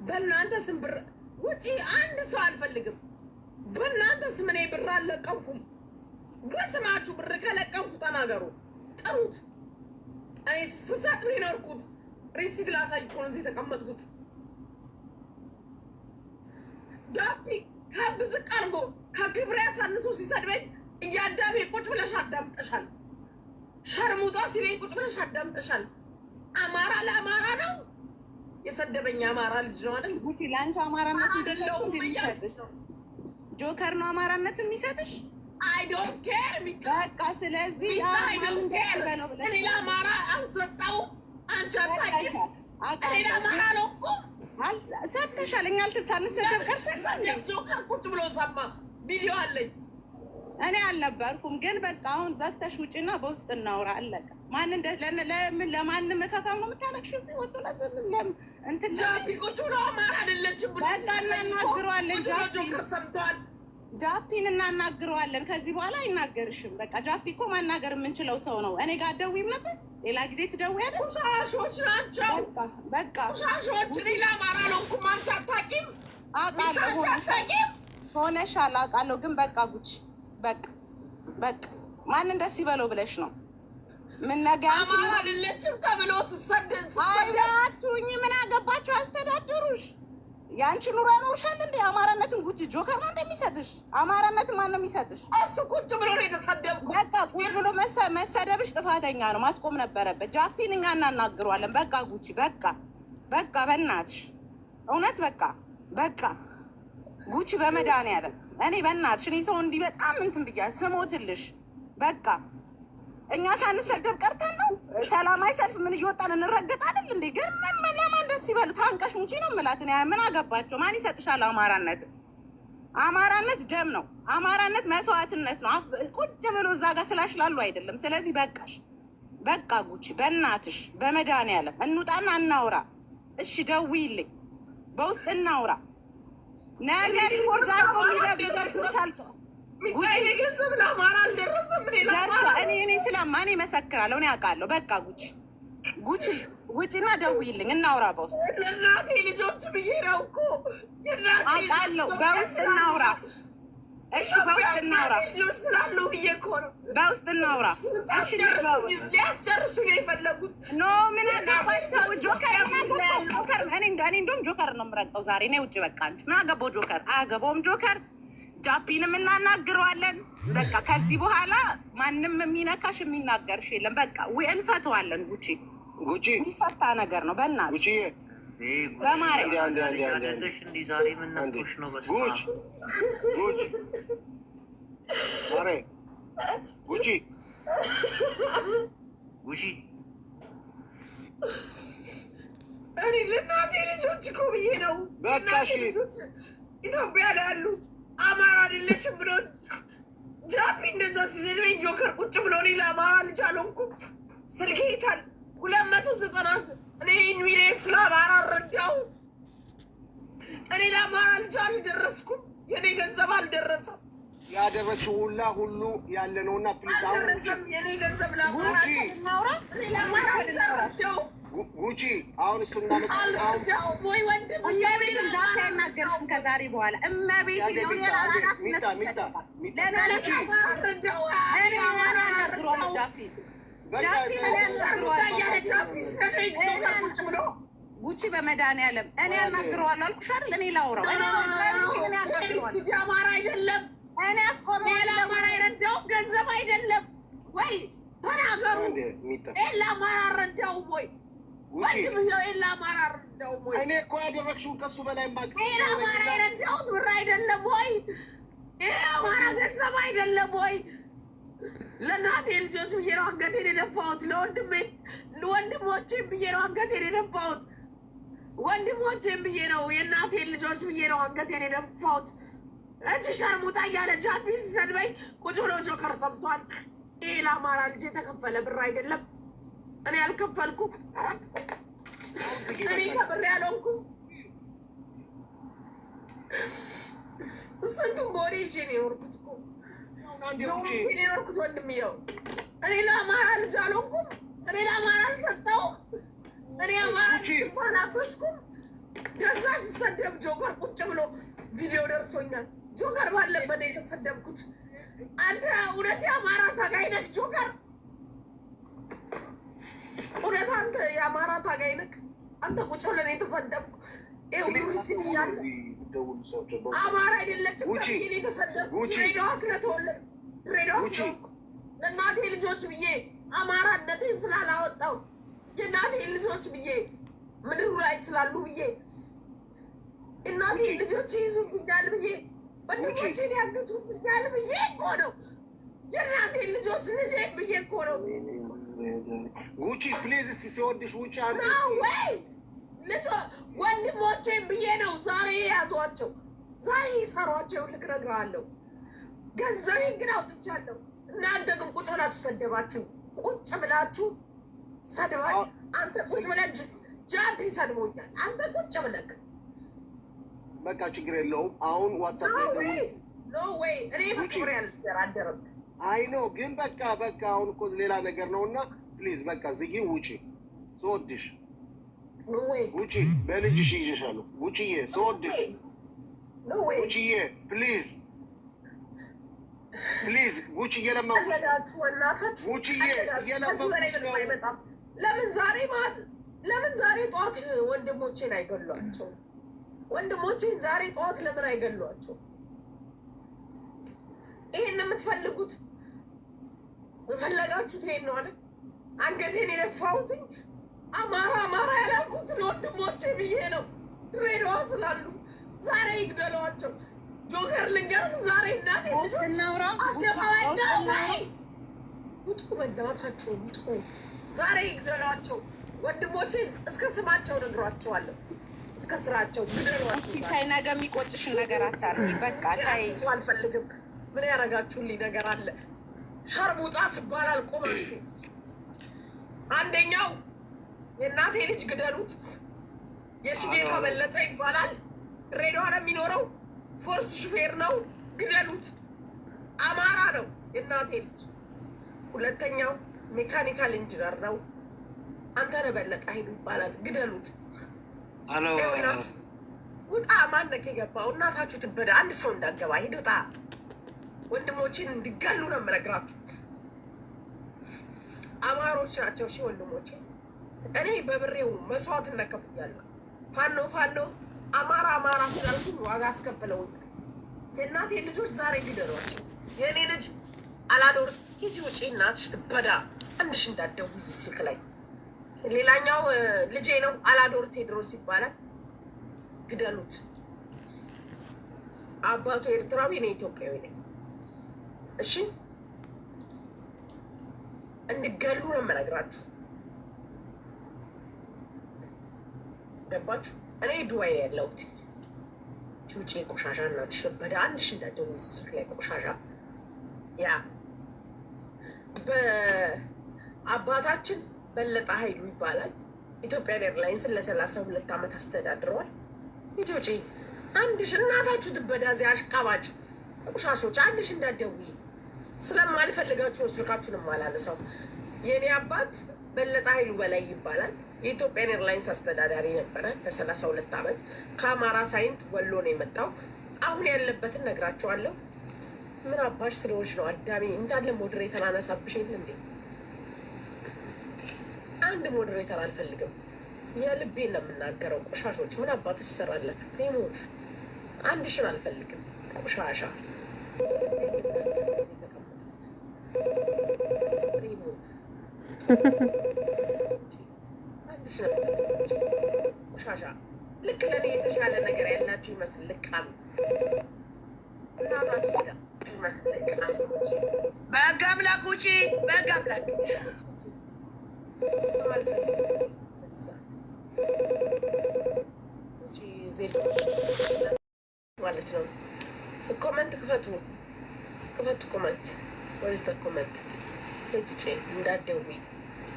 በእናንተ ስም ብር ውጪ አንድ ሰው አልፈልግም። በእናንተ ስም እኔ ብር አልለቀምኩም። በስማችሁ ብር ከለቀምኩ ተናገሩ፣ ጥሩት። እኔ ስሰጥ ነው የኖርኩት። ሪሲት ላሳይ እኮ ነው እዚህ የተቀመጥኩት። ጃፒ ከብዝቅ አድርጎ ከክብሬ ያሳንሶ ሲሰድበኝ እያዳሜ ቁጭ ብለሽ አዳምጠሻል። ሸርሙጣ ሲለኝ ቁጭ ብለሽ አዳምጠሻል። አማራ ለአማራ ነው የሰደበኝ። አማራ ልጅ ነው አይደል? ጉቺ ለአንቺ አማራነት የሚሰጥሽ ጆከር ነው አማራነት የሚሰጥሽ። አይ ዶንት ኬር በቃ። ስለዚህ እኔ ለአማራ አልሰጠውም። አንቺ አታውቂም። እኔ ለአማራ ነው እኮ ሰጥተሻል። እኛ ሳንሰደብ ቀር ሰደብ ጆከር ቁጭ ብሎ ሰማ። ቪዲዮ አለኝ። እኔ አልነበርኩም፣ ግን በቃ አሁን ዘግተሽ ውጭና በውስጥ እናውራ። አለቀ። ለማንም መካከል ነው የምታለቅሽው? እዚህ ወጥቶ ለዘለም እንትን ጃፒ ቁጭ ብሎ አማራ አይደለችም ብሎ እናናግረዋለን። ጆከር ሰምተዋል። ጃፒን እናናግረዋለን። ከዚህ በኋላ አይናገርሽም። በቃ ጃፒ እኮ ማናገር የምንችለው ሰው ነው። እኔ ጋር አትደውይም ነበር? ሌላ ጊዜ ትደውያለሽ። ቁሻሾች ናቸው በቃ ቁሻሾች። እኔ ለአማራ ነው እኮ አንቺ አታውቂም። አውቃለሁ ሆነሻል፣ አውቃለሁ። ግን በቃ ጉቺ በቃ ማንን ደስ ይበለው ብለሽ ነው? ምን ነገ አንቺ አማራ አይደለችም ተብሎ ስሰደን አይዳቱኝ ምን አገባችሁ? አስተዳደሩሽ ያንቺ ኑሮ ያኖርሻል እንዴ? አማራነትን ጉቺ ጆከር ነው እንደሚሰጥሽ? አማራነትን ማን ነው የሚሰጥሽ? እሱ ቁጭ ብሎ ነው የተሰደብኩት። በቃ ቁጭ ብሎ መሰደብሽ ጥፋተኛ ነው፣ ማስቆም ነበረበት። ጃፒን እኛ እናናግረዋለን። በቃ ጉቺ በቃ በእናትሽ እውነት በቃ ጉቺ በመድኃኒዓለም እኔ በእናትሽ እኔ ሰው እንዲህ በጣም እንትን ብያ ስሞትልሽ በቃ እኛ ሳንሰደብ ቀርተን ነው ሰላማዊ ሰልፍ ምን እየወጣን እንረገጥ አይደል እንዴ? ግን ለማን ደስ ይበሉ? ታንቀሽ ሙቺ ነው የምላት። ምን አገባቸው? ማን ይሰጥሻል? አማራነት ደም ነው። አማራነት መስዋዕትነት ነው። ቁጭ ብሎ እዛ ጋር ስላሽላሉ አይደለም። ስለዚህ በቃ ጉቺ በእናትሽ በመድኃኒዓለም እንውጣና እናውራ። እሺ ደውይልኝ፣ በውስጥ እናውራ። ነገር ይወርዳል የሚደግሻል ገንዘብ ለአማራ አልደረሰም። እኔ ስለማን ይመሰክራለሁ። እኔ አውቃለሁ። በቃ ጉቺ ውጪና ደውይልኝ እናውራ። በውስጥ ለእናቴ ልጆች ብዬ ነው እኮ አውቃለሁ። በውስጥ እናውራ። እሺ በውስጥ እናውራ። ልጆች ስላሉ ብዬ እኮ ነው። በውስጥ እናውራ። ሊያስጨርሱ ነው የፈለጉት። ኖ ምን አገባቸው? ጆከር እኔ እንደውም ጆከር ነው የምረግጠው ዛሬ። እኔ ውጭ በቃ አንቺ ምን አገባው? ጆከር አያገባውም። ጆከር ጃፒንም እናናግረዋለን። በቃ ከዚህ በኋላ ማንም የሚነካሽ የሚናገርሽ የለም። በቃ እንፈተዋለን። ጉቺ የሚፈታ ነገር ነው። በእናትሽ በማርያም እኔ ለእናቴ ልጆች እኮ ብዬ ነው። ኢትዮጵያ ላይ ያሉ አማራ አይደለሽም ብሎ ጃፒ እንደዛ ሲዘድበኝ ጆከር ቁጭ ብሎ እኔ ለአማራ ልጅ አልሆንኩም። ስልኬ ይታል 290 እኔ ሚሊየን ስለ አማራ ረዳው። እኔ ለአማራ ልጅ አልደረስኩም። የኔ ገንዘብ አልደረሰም። ያደረግሽው ሁሉ ያለ ነውና ፕሊዝ አልደረሰም። የኔ ገንዘብ ለአማራ እኔ ለአማራ ልጅ አልረዳው። ጉቺ አሁን እሱ አልረዳውም ወይ ወንድም እያቤት እንዳታ ያናገርሽም ከዛሬ በኋላ እመቤት ጉቺ በመድኃኒዓለም እኔ ያናግረዋለሁ አልኩሽ አይደል? እኔ ላውራው አማራ አይደለም። እኔ አስቆመ ለአማራ የረዳው ገንዘብ አይደለም ወይ? ተናገሩ። ለአማራ አልረዳውም ወይ? ወንድም ለአማራ አልረዳውም ወይ? እኔ እኮ ያደረግሽውን ከሱ በላይ ማግኘት ለአማራ የረዳሁት ብር አይደለም ወይ? ይሄ አማራ ገንዘብ አይደለም ወይ? ለእናቴ ልጆች ብዬ ነው አንገቴን የደፋሁት። ለወንድሞቼም ብዬ ነው አንገቴን የደፋሁት። ወንድሞቼም ብዬ ነው የእናቴን ልጆች ብዬ ነው አንገቴን የደፋሁት። እጅ ሸርሙጣ እያለ ጃፒ ሲሰድበኝ ቁጭ ብሎ ጆከር ሰምቷል። ይሄ ለአማራ ልጅ የተከፈለ ብር አይደለም። እኔ አልከፈልኩም። እኔ ከብር ያልሆንኩም ስንቱን በወሬ ይዤ ነው የወርኩት እኮ የወርኩት ወንድምየው። እኔ ለአማራ ልጅ አልሆንኩም። እኔ ለአማራ አልሰጠውም። እኔ አማራ ልጅ እንኳን አበስኩም። ደዛ ሲሰደብ ጆከር ቁጭ ብሎ ቪዲዮ ደርሶኛል። ጆከር ባለበት ነው የተሰደብኩት። አንተ እውነት የአማራ ታጋይ ነህ ጆከር? እውነት አንተ የአማራ ታጋይ ነህ? አንተ ቁጭ ብለን የተሰደብኩ ሪሲት እያለ አማራ አይደለችም ተብዬ የተሰደብኩ ድሬዳዋ ስለተወለድ ድሬዳዋ ስለሆንኩ ለእናቴ ልጆች ብዬ አማራነቴን ስላላወጣው የእናቴ ልጆች ብዬ ምድሩ ላይ ስላሉ ብዬ እናቴ ልጆች ይይዙብኛል ብዬ ወንድሞቼን ያግቱብኛል ብዬ እኮ ነው። የእናቴ ልጆች ልጄ ብዬ እኮ ነው። ጉቺ ፕሊዝ ሲወድሽ ውጭ ወይ ልጆ ወንድሞቼን ብዬ ነው ዛሬ የያዟቸው። ዛሬ ይሰሯቸው። ልክ እነግርሃለሁ። ገንዘቤን ግን አውጥቻለሁ። እናንተ ግን ቁጭ ብላችሁ ሰደባችሁ። ቁጭ ብላችሁ ሰድባል። አንተ ቁጭ ብለህ ጃፒ ሰድቦኛል። አንተ ቁጭ ብለህ በቃ ችግር የለውም። አሁን ዋትሳፕ ኖ ወይ እኔ በክብር ያልደራደረም አይ ኖ ግን በቃ አሁን እኮ ሌላ ነገር ነው እና ፕሊዝ በቃ ዝጊ። ውጪ ስወድሽ ውጪ በልጅሽ ይዤሻለሁ። ውጪዬ ስወድሽ ውጪዬ ፕሊዝ ውጪ እየለመንኩሽ ውጪዬ እየለመንኩሽ ነው። ለምን ዛሬ ጠዋት ወንድሞቼን አይገሏቸው? ወንድሞቼ ዛሬ ጠዋት ለምን አይገሏቸው? ይሄን የምትፈልጉት የፈለጋችሁት ይሄን ነው አይደል? አንገቴን የደፋሁትኝ አማራ ያላልኩት ለወንድሞቼ ብዬ ነው። ድሬዳዋ ስላሉ ዛሬ ይግደሏቸው። ጆከር ልንገርህ ዛሬ እናቴ ልጆች አደባባይ ውጡ፣ በእናታችሁ ውጡ። ዛሬ ይግደሏቸው ወንድሞቼ። እስከ ስማቸው ነግሯቸዋለሁ፣ እስከ ስራቸው ግደሏቸው። ታይ ነገ የሚቆጭሽን ነገር አታርጊ። በቃ ታይ አልፈልግም። ምን ያደርጋችሁልኝ ነገር አለ? ሸርሙጣ ስባል አልቆማችሁ። አንደኛው የእናቴ ልጅ ግደሉት፣ የሽጌታ በለጠ ይባላል። ድሬዳዋ ነው የሚኖረው፣ ፎርስ ሹፌር ነው፣ ግደሉት። አማራ ነው የእናቴ ልጅ። ሁለተኛው ሜካኒካል ኢንጂነር ነው፣ አንተነህ በለጠ ኃይሉ ይባላል፣ ግደሉት። ውጣ። ማነክ የገባው? እናታችሁ ትበዳ። አንድ ሰው እንዳገባ ሂድ፣ ውጣ። ወንድሞችን እንዲገሉ ነው የምነግራችሁ። አማሮች ናቸው። እሺ ወንድሞቼ፣ እኔ በብሬው መስዋዕትነት ከፍያለሁ። ፋኖ አማራ ስላልኩኝ ዋጋ አስከፍለውኛል። የእናቴ ልጆች ዛሬ ሊደሯቸው። የእኔ ልጅ አላዶር ሂጂ ውጪ፣ እናትሽ ትበዳ። አንድሽ እንዳትደውይ እዚህ ስልክ ላይ። ሌላኛው ልጄ ነው፣ አላዶር ቴድሮስ ይባላል፣ ግደሉት። አባቱ ኤርትራዊ፣ እኔ ኢትዮጵያዊ ነኝ። እሺ እንድገሉ ነው የምነግራችሁ። ገባችሁ? እኔ ዱባይ ያለሁት ውጭ ቆሻሻ እናትሽ ትበዳ። አንድሽ እንዳትደውይ እዚህ ስልክ ላይ ቆሻሻ። ያ በአባታችን በለጠ ኃይሉ ይባላል። ኢትዮጵያን ኤርላይንስን ለ32 ዓመት አስተዳድረዋል። ውጪ አንድሽ እናታችሁ ትበዳ። እዚያ አሽቃባጭ ቆሻሾች አንድሽ እንዳትደውይ። ስለማልፈልጋችሁ ስልካችሁን የማላነሳው። የእኔ አባት በለጠ ኃይሉ በላይ ይባላል። የኢትዮጵያን ኤርላይንስ አስተዳዳሪ ነበረ ለ32 ዓመት። ከአማራ ሳይንት ወሎ ነው የመጣው። አሁን ያለበትን ነግራቸዋለሁ። ምን አባሽ ስለሆንሽ ነው አዳሜ? እንዳለ ሞዴሬተር አነሳብሽ የለ እንዴ? አንድ ሞዴሬተር አልፈልግም። የልቤን ነው የምናገረው። ቆሻሾች ምን አባቶች ትሰራላችሁ? ሪሙቭ። አንድሽን አልፈልግም ቆሻሻ። ሪሙቭ። አንድሽን አልፈልግም ቆሻሻ። ልክ ለእኔ የተሻለ ነገር ያላችሁ ይመስል ልቃም እናታችሁ ሄዳ ይመስል ልቃም። በህግ አምላክ ውጪ፣ በህግ አምላክ ሰው አልፈልግም። እሳት ውጪ ዜሎ ማለት ነው። ኮመንት ክፈቱ፣ ኮመንት ወይስ ኮመንት ልጅ እንዳትደውይ።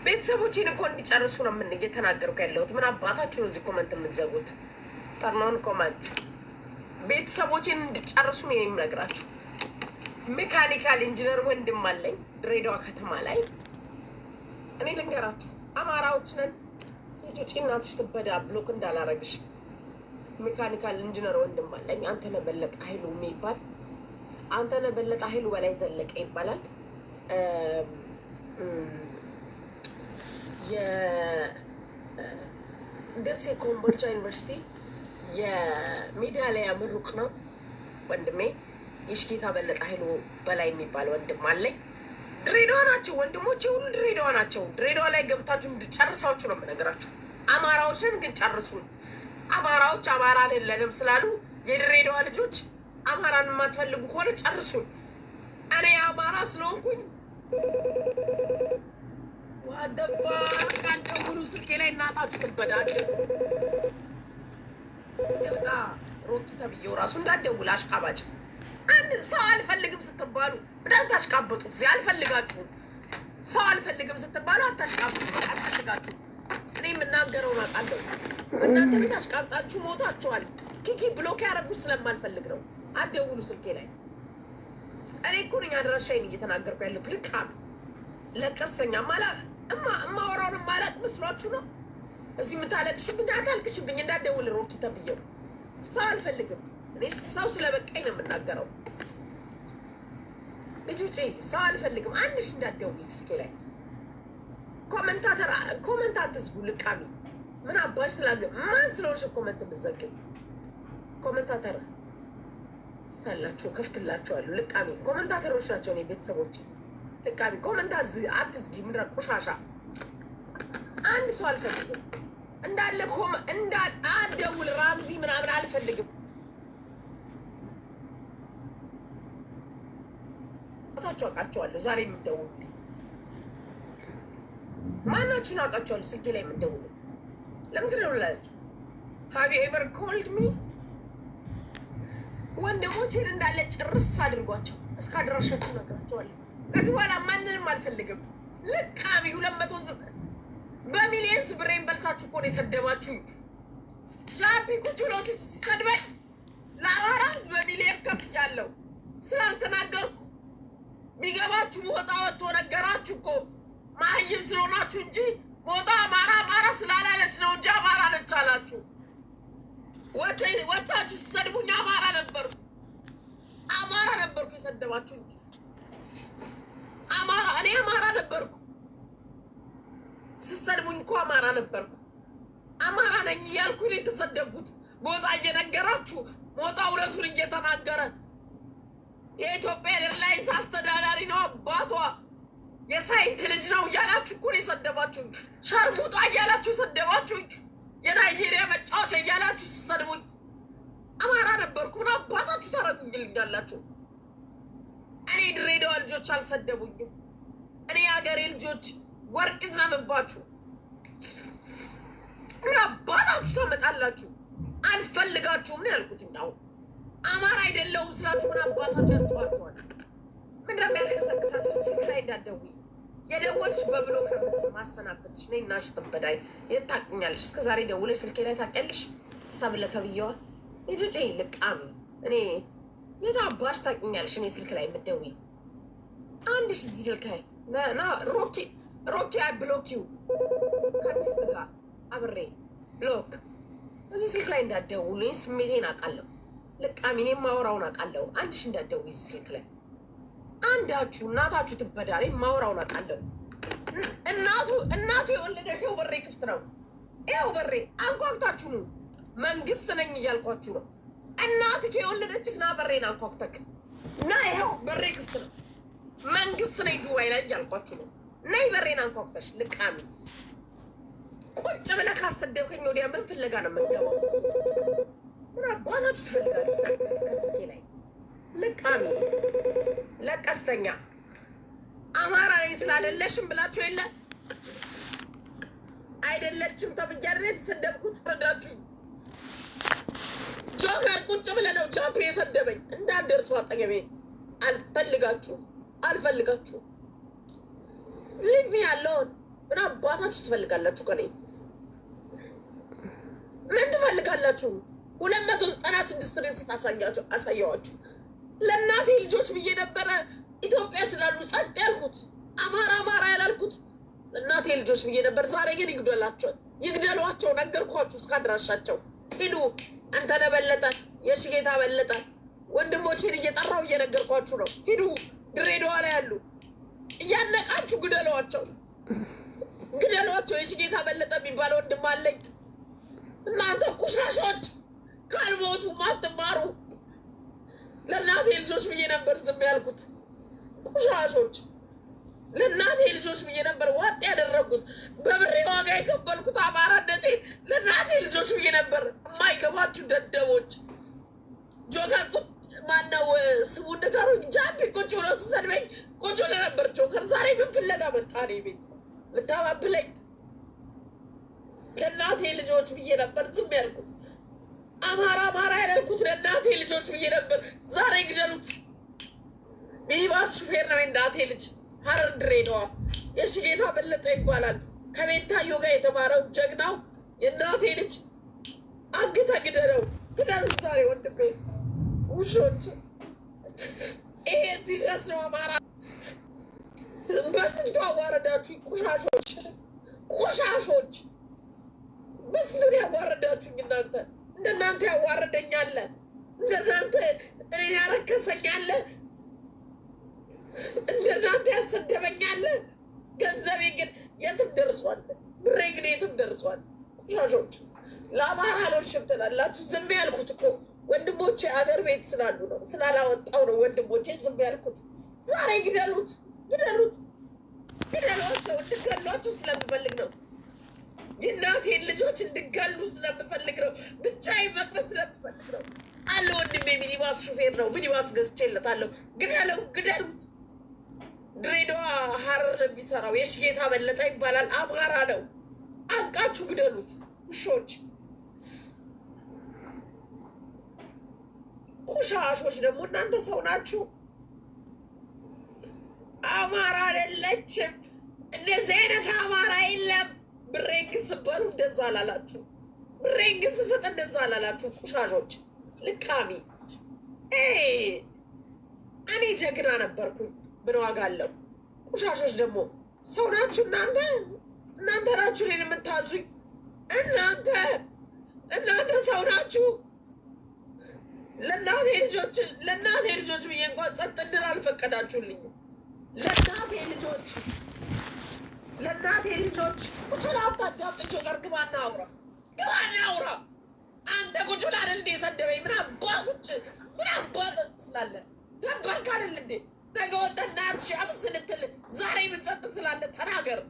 ቤተሰቦቼን እኮ እንዲጨርሱ ነው ምን እየተናገርኩ ያለሁት። ምን አባታችሁ ነው እዚህ ኮመንት የምትዘጉት? ጠርናውን ኮመንት ቤተሰቦቼን እንዲጨርሱ ነው የምነግራችሁ። ሜካኒካል ኢንጂነር ወንድም አለኝ ድሬዳዋ ከተማ ላይ። እኔ ልንገራችሁ፣ አማራዎች ነን። ልጆች እናትሽ ትበዳ፣ ብሎክ እንዳላረግሽ። ሜካኒካል ኢንጂነር ወንድም አለኝ፣ አንተነህ በለጠ ኃይሉ የሚባል። አንተነህ በለጠ ኃይሉ በላይ ዘለቀ ይባላል። የደሴ ኮምቦልቻ ዩኒቨርሲቲ የሜዳሊያ ምሩቅ ነው ወንድሜ። የሽጌታ በለጠ ኃይሉ በላይ የሚባል ወንድም አለኝ። ድሬዳዋ ናቸው ወንድሞቼ፣ ሁሉ ድሬዳዋ ናቸው። ድሬዳዋ ላይ ገብታችሁ እንድጨርሳችሁ ነው የምነግራችሁ። አማራዎችን ግን ጨርሱን። አማራዎች አማራ አይደለንም ስላሉ የድሬዳዋ ልጆች አማራን የማትፈልጉ ከሆነ ጨርሱን። እኔ አማራ ስለሆንኩኝ ዋደፋ ካንደውሉ ስልኬ ላይ እናታችሁ ትበዳል። ይወጣ ሮኪ ተብዬው ራሱ እንዳትደውል አሽቃባጭ። አንድ ሰው አልፈልግም ስትባሉ ምናምን ታሽቃበጡት። እዚህ አልፈልጋችሁም። ሰው አልፈልግም ስትባሉ አታሽቃበጡት። አልፈልጋችሁም። እኔ የምናገረውን አውቃለሁ። እናንተ ቤት አሽቃብጣችሁ ሞታችኋል። ኪኪ ብሎክ ያደረጉት ስለማልፈልግ ነው። አትደውሉ ስልኬ ላይ። እኔ እኮ ነኝ አድራሻዬን እየተናገርኩ ያለሁት። ልካም ለቀስተኛ እማወራውን ማላቅ መስሏችሁ ነው እዚህ የምታለቅሽብኝ? አታልቅሽብኝ። እንዳትደውል ሮኪ ተብዬው። ሰው አልፈልግም። እኔ ሰው ስለበቃኝ ነው የምናገረው። ልጅ ውጪ፣ ሰው አልፈልግም። አንድሽ እንዳትደውይ ስልኬ ላይ። ኮመንት አትዝጉ። ልቃሚ ምን አባሽ ስላገ ማን ስለሆንሽ ኮመንት የምትዘግብ? ኮመንታተር ታላችሁ ከፍትላችኋለሁ። ልቃሚ ኮመንታተሮች ናቸው። እኔ ቤተሰቦች ልቃሚ ኮመንት አትዝጊ። ምድረ ቆሻሻ አንድ ሰው አልፈልግም እንዳለ አደውል ራምዚ ምናምን አልፈልግም። ታቸው አውቃቸዋለሁ። ዛሬ የምትደውሉ ማናችሁን አውቃቸዋለሁ። ስልኬ ላይ የምትደውሉት ለምንድን ነው ላላችሁ? ሃቭ ዩ ኤቨር ኮልድ ሚ? ወንድሞቼን እንዳለ ጭርስ አድርጓቸው እስከ አድራሻችሁ ነግራቸዋለሁ። ከዚህ በኋላ ማንንም አልፈልግም። ልቃሚ 209 በሚሊየንስ ብሬን በልታችሁ እኮ ነው የሰደባችሁኝ። ጃፒ ቁጭ ብሎ ሲሰድበኝ ለአራት በሚሊየን ከፍያለሁ ስላልተናገርኩ ቢገባችሁ ሞጣ ወጥቶ ነገራችሁ እኮ ማህይም ስለሆናችሁ እንጂ ሞጣ አማራ ስላላለች ነው እንጂ አማራ ነች አላችሁ። ወታችሁ ሲሰድቡኝ አማራ ነበርኩ የሰደባችሁ እንጂ እኔ አማራ ነበርኩ። ሲሰድቡኝ እኮ አማራ ነበርኩ። አማራ ነኝ እያልኩ ነው የተሰደብኩት። ሞጣ እየነገራችሁ ሞጣ እውነቱን እየተናገረ የኢትዮጵያ ኤርላይንስ አስተዳዳሪ ነው አባቷ የሳይንት ልጅ ነው እያላችሁ እኮ ነው የሰደባችሁኝ። ሸርሙጣ እያላችሁ የሰደባችሁኝ። የናይጄሪያ መጫወቻ እያላችሁ ሲሰድቡኝ አማራ ነበርኩ። ምን አባታችሁ ታረጉኝልኛላችሁ? እኔ ድሬዳዋ ልጆች አልሰደቡኝም። እኔ የሀገሬ ልጆች ወርቅ ይዝነምባችሁ። ምን አባታችሁ ታመጣላችሁ? አልፈልጋችሁም ነው ያልኩት። አሁን አማራ አይደለሁም ስላችሁ ምን አባታችሁ ያስጨዋችኋል? ምን እንደሚያልከሰክሳችሁ ስልክ ላይ እንዳትደውይ። የደወልሽ በብሎክ ማሰናበትሽ ነይ እናሽ ትበዳይ የት ታውቂኛለሽ? እስከ ዛሬ ደውለሽ ስልኬ ላይ ታውቂያለሽ? ሳብለ ተብዬዋ ልጆቼ ልቃሚ እኔ የት አባሽ ታውቂኛለሽ? እኔ ስልክ ላይ የምትደውይ አንድሽ እዚህ ስልክ ላይ ና ሮኪ ብሎኪው ከሚስት ጋር አብሬ ብሎክ እዚህ ስልክ ላይ እንዳትደውሉኝ። ስሜቴን አውቃለሁ። ልቃሚ እኔ ማውራውን አውቃለሁ። አንድሽ እንዳትደውይ እዚህ ስልክ ላይ አንዳችሁ እናታችሁ ትበዳሪ ማውራውን አውቃለሁ። እናቱ የወለደ ይኸው በሬ ክፍት ነው። ይኸው በሬ አንኳኩታችሁ ነው። መንግስት ነኝ እያልኳችሁ ነው። እናትህ የወለደች ና በሬን አንኳኩተክ እና ይኸው በሬ ክፍት ነው። መንግስት ነኝ ዱባይ ላይ እያልኳችሁ ነው። ነይ በሬን አንኳኩተሽ ልቃሚ ቁጭ ብለህ ካሰደብከኝ ወዲያ ምን ፍለጋ ነው የምትገባው? ምን አባታችሁ ትፈልጋለች? ከስልኬ ላይ ልቃሚ ለቀስተኛ አማራ ነኝ ስላደለሽም ብላችሁ የለ አይደለችም ተብያለ የተሰደብኩት። ረዳችሁ ጆከር ቁጭ ብለህ ነው ጃፕ የሰደበኝ። እንዳትደርሱ አጠገቤ። አልፈልጋችሁ ሊቭ ሚ አሎን። ምን አባታችሁ ትፈልጋላችሁ ከኔ? ምን ትፈልጋላችሁ? 296 ሬሲት አሳየዋችሁ። ለእናቴ ልጆች ብዬ ነበረ ኢትዮጵያ ስላሉ ጸጥ ያልኩት። አማራ ያላልኩት እናቴ ልጆች ብዬ ነበር። ዛሬ ግን ይግደሏቸው ነገርኳችሁ። እስከ አድራሻቸው ሂዱ። አንተነህ በለጠ፣ የሽጌታ በለጠ ወንድሞቼን እየጠራው እየነገርኳችሁ ነው። ሂዱ ድሬዳዋ ላይ ያሉ እያነቃችሁ ግደሏቸው። የሽጌታ በለጠ የሚባል ወንድም አለኝ። እናንተ ቁሻሾች ካልሞቱ ማትማሩ። ለእናቴ ልጆች ብዬ ነበር ዝም ያልኩት። ቁሻሾች ለእናቴ ልጆች ብዬ ነበር ዋጥ ያደረጉት። በብሬ ዋጋ የከፈልኩት አማራነቴን ለእናቴ ልጆች ብዬ ነበር። የማይገባችሁ ደደቦች። ጆከር ማነው ስሙ ንገሩኝ። ጃፒ ቁጭ ብሎ ተሰድበኝ ቁጭ ብሎ ነበር ጆከር። ዛሬ ምን ፍለጋ መጣ እኔ ቤት ልታባብለኝ? ለእናቴ ልጆች ብዬ ነበር ዝም ያልኩት። አማራ ያልኩት ለእናቴ ልጆች ብዬ ነበር። ዛሬ ግደሉት። ሚኒባስ ሹፌር ነው የእናቴ ልጅ። ሀረር ድሬዳዋ የሽጌታ በለጠ ይባላል። ከቤታዮ ጋር የተማረው ጀግናው የእናቴ ልጅ አግተ ግደለው። ግደሉት ዛሬ ወንድሜ። ውሾች ይሄ እዚህ ድረስ ነው። አማራ በስንቱ አዋረዳችሁ። ቁሻሾች በስንቱን ያዋረዳችሁኝ እናንተ። እንደናንተ ያዋረደኛለ፣ እንደናንተ እኔን ያረከሰኛለ፣ እንደናንተ ያሰደበኛለ። ገንዘቤ ግን የትም ደርሷል። ብሬ ግን የትም ደርሷል። ቁሻሾች ለአማራ አልሆንሽም ትላላችሁ። ዝም ያልኩት እኮ ወንድሞቼ ሀገር ቤት ስላሉ ነው፣ ስላላወጣው ነው ወንድሞቼ ዝም ያልኩት። ዛሬ ግደሉት፣ ግደሉት፣ ግደሏቸው። እንድገሏቸው ስለምፈልግ ነው። የእናቴን ልጆች እንድገሉ ስለምፈልግ ነው። ብቻዬን መቅረት ስለምፈልግ ነው። አለ ወንድሜ ሚኒባስ ሹፌር ነው። ሚኒባስ ገዝቼለታለሁ። ግደለው፣ ግደሉት። ድሬዳዋ ሀረር የሚሰራው የሽጌታ በለጠ ይባላል። አማራ ነው። አንቃችሁ ግደሉት ውሾች፣ ቁሻሾች። ደግሞ እናንተ ሰው ናችሁ። አማራ አይደለችም። እንደዚህ አይነት አማራ የለም። ብሬንግስ በሉ እንደዛ አላላችሁ። ብሬንግስ ስጥ እንደዛ አላላችሁ። ቁሻሾች፣ ልቃሚ። እኔ ጀግና ነበርኩኝ። ምን ዋጋ አለው? ቁሻሾች ደግሞ ሰው ናችሁ እናንተ። እናንተ ናችሁ እኔን የምታዙኝ። እናንተ ሰው ናችሁ። ለእናቴ ልጆች ብዬ እንኳን ጸጥ እንድል አልፈቀዳችሁልኝም። ለእናቴ ልጆች ቁጭ ብላ አታዳምጥቾ ጋር ግባና አውራ። አንተ ቁጭ ብላ አይደል እንዴ ሰደበኝ? ምን አባ ስላለ ነበርክ አይደል እንዴ? ነገ ወጥተህ እናት ሻብስ ልትል ዛሬ ምን ጸጥ ስላለ ተናገር።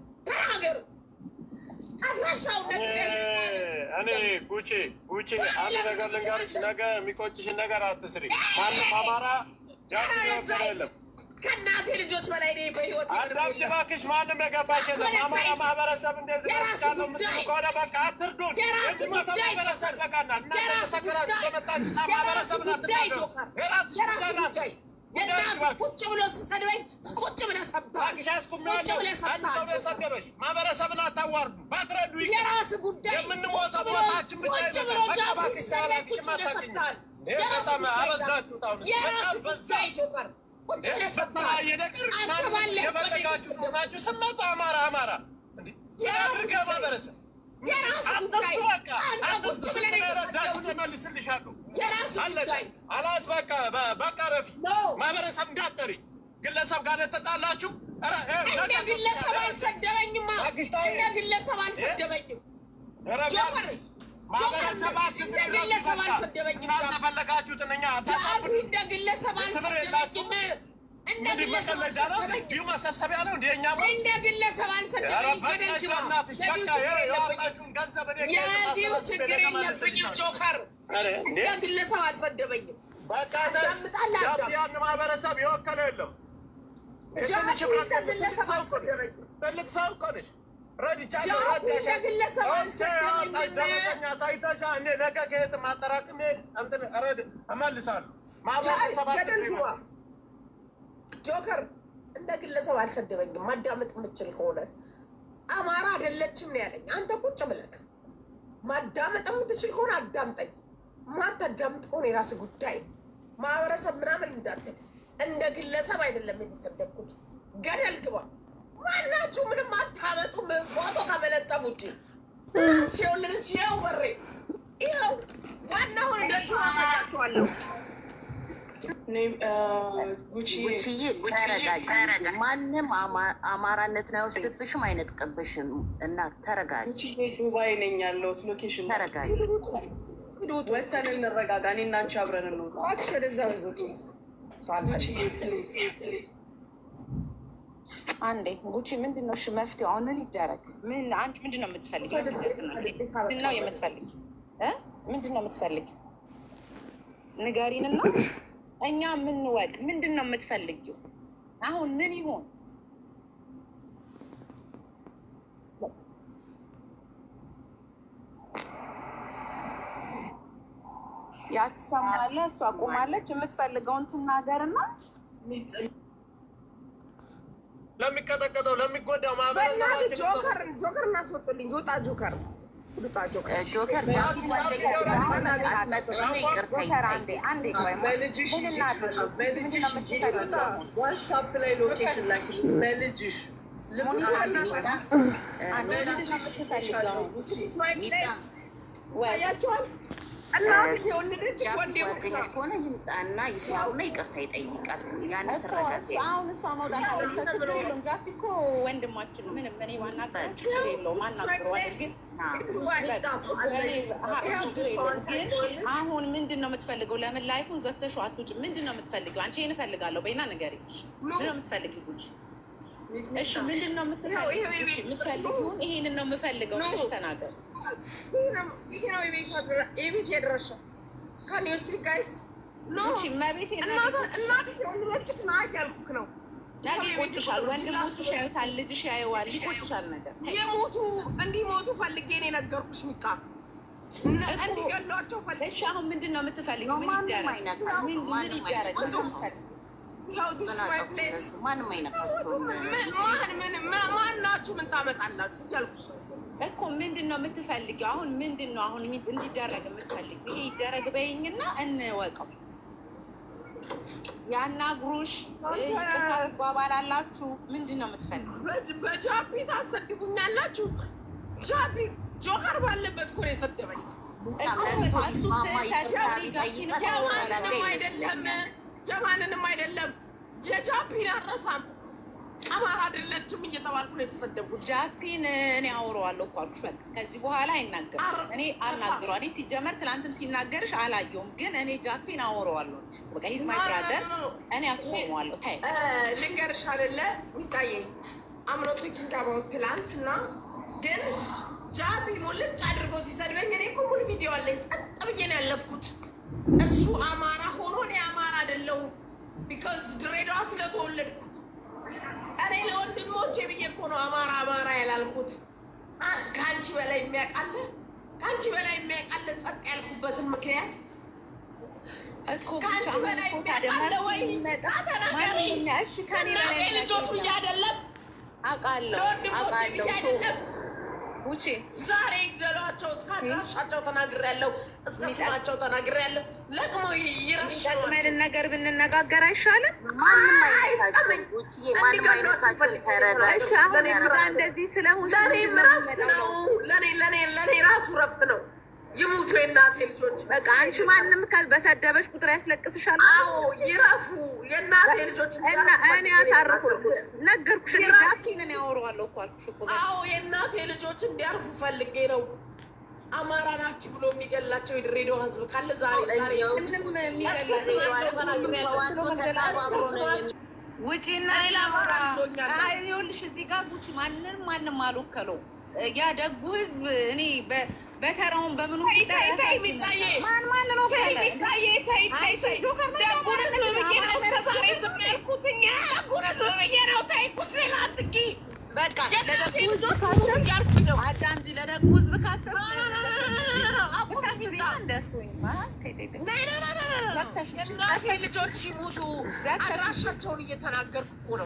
አድራሻውን እኔ ጉቺ አንድ ነገር ልንገርሽ፣ ነገ የሚቆጭሽን ነገር አትስሪ። ማንም አማራ የለም ከእናቴ ልጆች በላይ እኔ በህይወት አዳምጪ እባክሽ። ማንም የገባሽ የለም። አማራ ማህበረሰብ እንደዚህ ካለው ምትሉ ከሆነ በቃ አትርዱን። የዚህ ማህበረሰብ በቃና እናንተ ተሰከራችሁ በመጣችሁ ማህበረሰብ ናትናገሩ የራስሽ ጉዳይ ናት። ቁጭ ብሎ ሲሰድበኝ ቁጭ ብለህ ሰምተሃል። አንድ ሰው የሰደበሽ ማህበረሰብን አታዋርዱ። ባትረዱ የራስ ጉዳይ። የምንሞተው ቦታችን ብቻ ይበቃባክሽ ያላክሽ ማታገኝ በጣም አበዛችሁት። አሁን በጣም በዛ በተለያየ ነገር የፈለጋችሁት ሆናችሁ ስመጡ አማራ አድርገህ ማህበረሰብ አትርዱ። በቃ አትርዱ። ስትረዳችሁ ተመልስልሻለሁ። አላስ በቃ ረፊ ማህበረሰብ እንዳትጠሪ። ግለሰብ ጋር ተጣላችሁ። እንደ ግለሰብ አልሰደበኝም። ማህበረሰብ ግለሰብ አልሰደበኝም። ካልተፈለጋችሁትን እኛ አታሳብዱ። እንደ ግለሰብ አልሰደበኝም። እንደ ግለሰብ መሰብሰቢያ ነው እንደ እኛ እንደ ግለሰብ አልሰደበኝም። የቪው ችግር የለብኝም። ጆከር እንደ ግለሰብ አልሰደበኝም። ያን ማህበረሰብ የወከለ የለም። ትልቅ ሰው እኮ ነሽ። ነገ ከየት ማጠራቅም እመልሳለሁ። ጆከር እንደ ግለሰብ አልሰደበኝም። ማዳመጥ የምችል ከሆነ አማራ አይደለችም ነው ያለኝ። አንተ ቁጭ ብለህ ማዳመጥ የምትችል ከሆነ አዳምጠኝ። ማታዳምጥ ከሆነ የራስ ጉዳይ። ማህበረሰብ ምናምን እንዳትል። እንደ ግለሰብ አይደለም የተሰደብኩት። ገደል ግባ። ማናችሁ ምንም አታመጡም። ፎቶ ከመለጠፍ ውጭ ሲውልን ሲያው በሬ ይኸው ዋናውን ደጁ አሳያችኋለሁ። ጉቺዬ ተረጋጊ። ማንም አማራነትን አይወስድብሽም፣ አይነጥቅብሽም። እና ተረጋጊ። ዱባይ ነኝ ያለሁት። ሎኬሽን ተረጋጊ። ወተን እንረጋጋ። እኔ እና አንቺ አብረን ነው። ወደዛ ብዙ አንዴ ጉቺ ምንድን ነው መፍትሄው? አሁን ምን ይደረግ? አንቺ ምንድን ነው የምትፈልጊ? ምንድን ነው የምትፈልጊ? ምንድን ነው የምትፈልጊ? ንገሪንና እኛ ምንወቅ። ምንድን ነው የምትፈልጊው? አሁን ምን ይሆን? ያትሰማለ እሷ ቆማለች። የምትፈልገውን ትናገርና ለሚቀጠቀጠው ለሚጎዳው ማህበረሰባችን ጆከር እናስወጡልኝ። ጆጣ ጆከር ዋትሳፕ ላይ ሎኬሽን ላይ ለልጅሽ ያቸዋል እናት የወለደች ወንድ ከሆነ ይምጣና ይስማውና ይቅርታ ይጠይቃት። ያን ተረጋጋ። አሁን እሷ መውጣት አለበት። ችግር የለውም። ጋፒ እኮ ወንድማችን ምንም እኔ ማናገር ችግር የለውም። ማናገረዋለን ግን ችግር የለውም። ግን አሁን ምንድን ነው የምትፈልገው? ለምን ላይፉን ዘግተሽው አትውጭም? ምንድን ነው የምትፈልገው? አንቺ ይሄን እፈልጋለሁ በይና ንገሪኝ። ምንድን ነው የምትፈልጊው? እሺ ምንድን ነው የምትፈልጊውን? ይሄንን ነው የምፈልገው ብለሽ ተናገር። ይሄ ነው የቤት የደረሻ ካን ዩ ሲ ጋይስ ኖ እናት የወለደችህ ና እያልኩህ ነው። ነገ ይቆጭሻል። ወንድሞችሽ ያዩታል፣ ልጅሽ ያየዋል፣ ይቆጭሻል። ነገር እንዲሞቱ ፈልጌ ነው የነገርኩሽ። ሚጣ እንዲገሏቸው ፈልጌ። እሺ አሁን ምንድን ነው የምትፈልጊው? ምን ይደረግ? ምን ይደረግ? ማናችሁ ምን ታመጣላችሁ እያልኩሽ እኮ ምንድን ነው የምትፈልጊው? አሁን ምንድን ነው አሁን እንዲደረግ የምትፈልጊው? ይሄ ይደረግ በይኝና እንወቀው። ያናግሩሽ፣ ይቅርታ ትባባላላችሁ። ምንድን ነው የምትፈልጊው? በጃፒ ታሰድቡኛላችሁ። ጃፒ ጆከር ባለበት እኮ ነው የሰደበኝ። የማንንም አይደለም የጃፒን አረሳም። አማራ አይደለችም እየተባልኩ ነው የተሰደቡት። ጃፒን እኔ አውረዋለሁ እኮ አልኩሽ። በቃ ከዚህ በኋላ አይናገርም። እኔ አልናገረው። እኔ ሲጀመር ትናንትም ሲናገርሽ አላየውም፣ ግን እኔ ጃፒን አውረዋለሁ። በቃ ሂዝ ማይ ብራደር፣ እኔ አስቆመዋለሁ። ታይ ልንገርሽ አይደለ ሚጣዬ አምኖ ቲኪንግ አባውት ትላንትና ግን ጃፒ ሙልጭ አድርጎ ሲሰድበኝ እኔ እኮ ሙሉ ቪዲዮ አለኝ። ጸጥ ብዬ ነው ያለፍኩት። እሱ አማራ ሆኖ እኔ አማራ አይደለሁም። ቢኮዝ ድሬዳዋ ስለተወለድኩ እኔ ለወንድሞቼ ብዬ እኮ ነው አማራ አማራ ያላልኩት። ከአንቺ በላይ የሚያውቃለን ጸጥ ያልኩበትን ምክንያት እኮ ከአንቺ በላይ የሚያውቃለ ወይ? ተናገሪ። ልጆች ብዬ አይደለም ለወንድሞቼ ብዬ አይደለም። ውጪ ዛሬ ይግደሏቸው። እስከ አድራሻቸው ተናግሬያለሁ፣ እስከ ስማቸው ተናግሬያለሁ። ለቅሞ ይረሽመንን ነገር ብንነጋገር አይሻልም? እንደዚህ ስለሆነ ለእኔም ረፍት ነው። ለእኔ ራሱ ረፍት ነው። ይሙቱ የእናቴ ልጆች። በቃ አንቺ ማንም በሰደበሽ ቁጥር ያስለቅስሻል። አዎ ይረፉ የእናቴ ልጆች። እኔ አታርኩ ነገርኩሽ። ጃፒንን ያወራዋለሁ እኮ አልኩሽ እኮ። አዎ የእናቴ ልጆች እንዲያርፉ ፈልጌ ነው። አማራ ናችሁ ብሎ የሚገላቸው የድሬዳዋ ሕዝብ ካለ ዛሬ ውጪና ይኸውልሽ እዚህ ጋር ጉቺ ማንም አልወከለው። ያ ደጉ ሕዝብ እኔ በተራውን በምኑ ማን ነው በቃ አዳምጪ። ለደጉ ሕዝብ ካሰብ ልጆች ይሙቱ። አድራሻቸውን እየተናገርኩ እኮ ነው።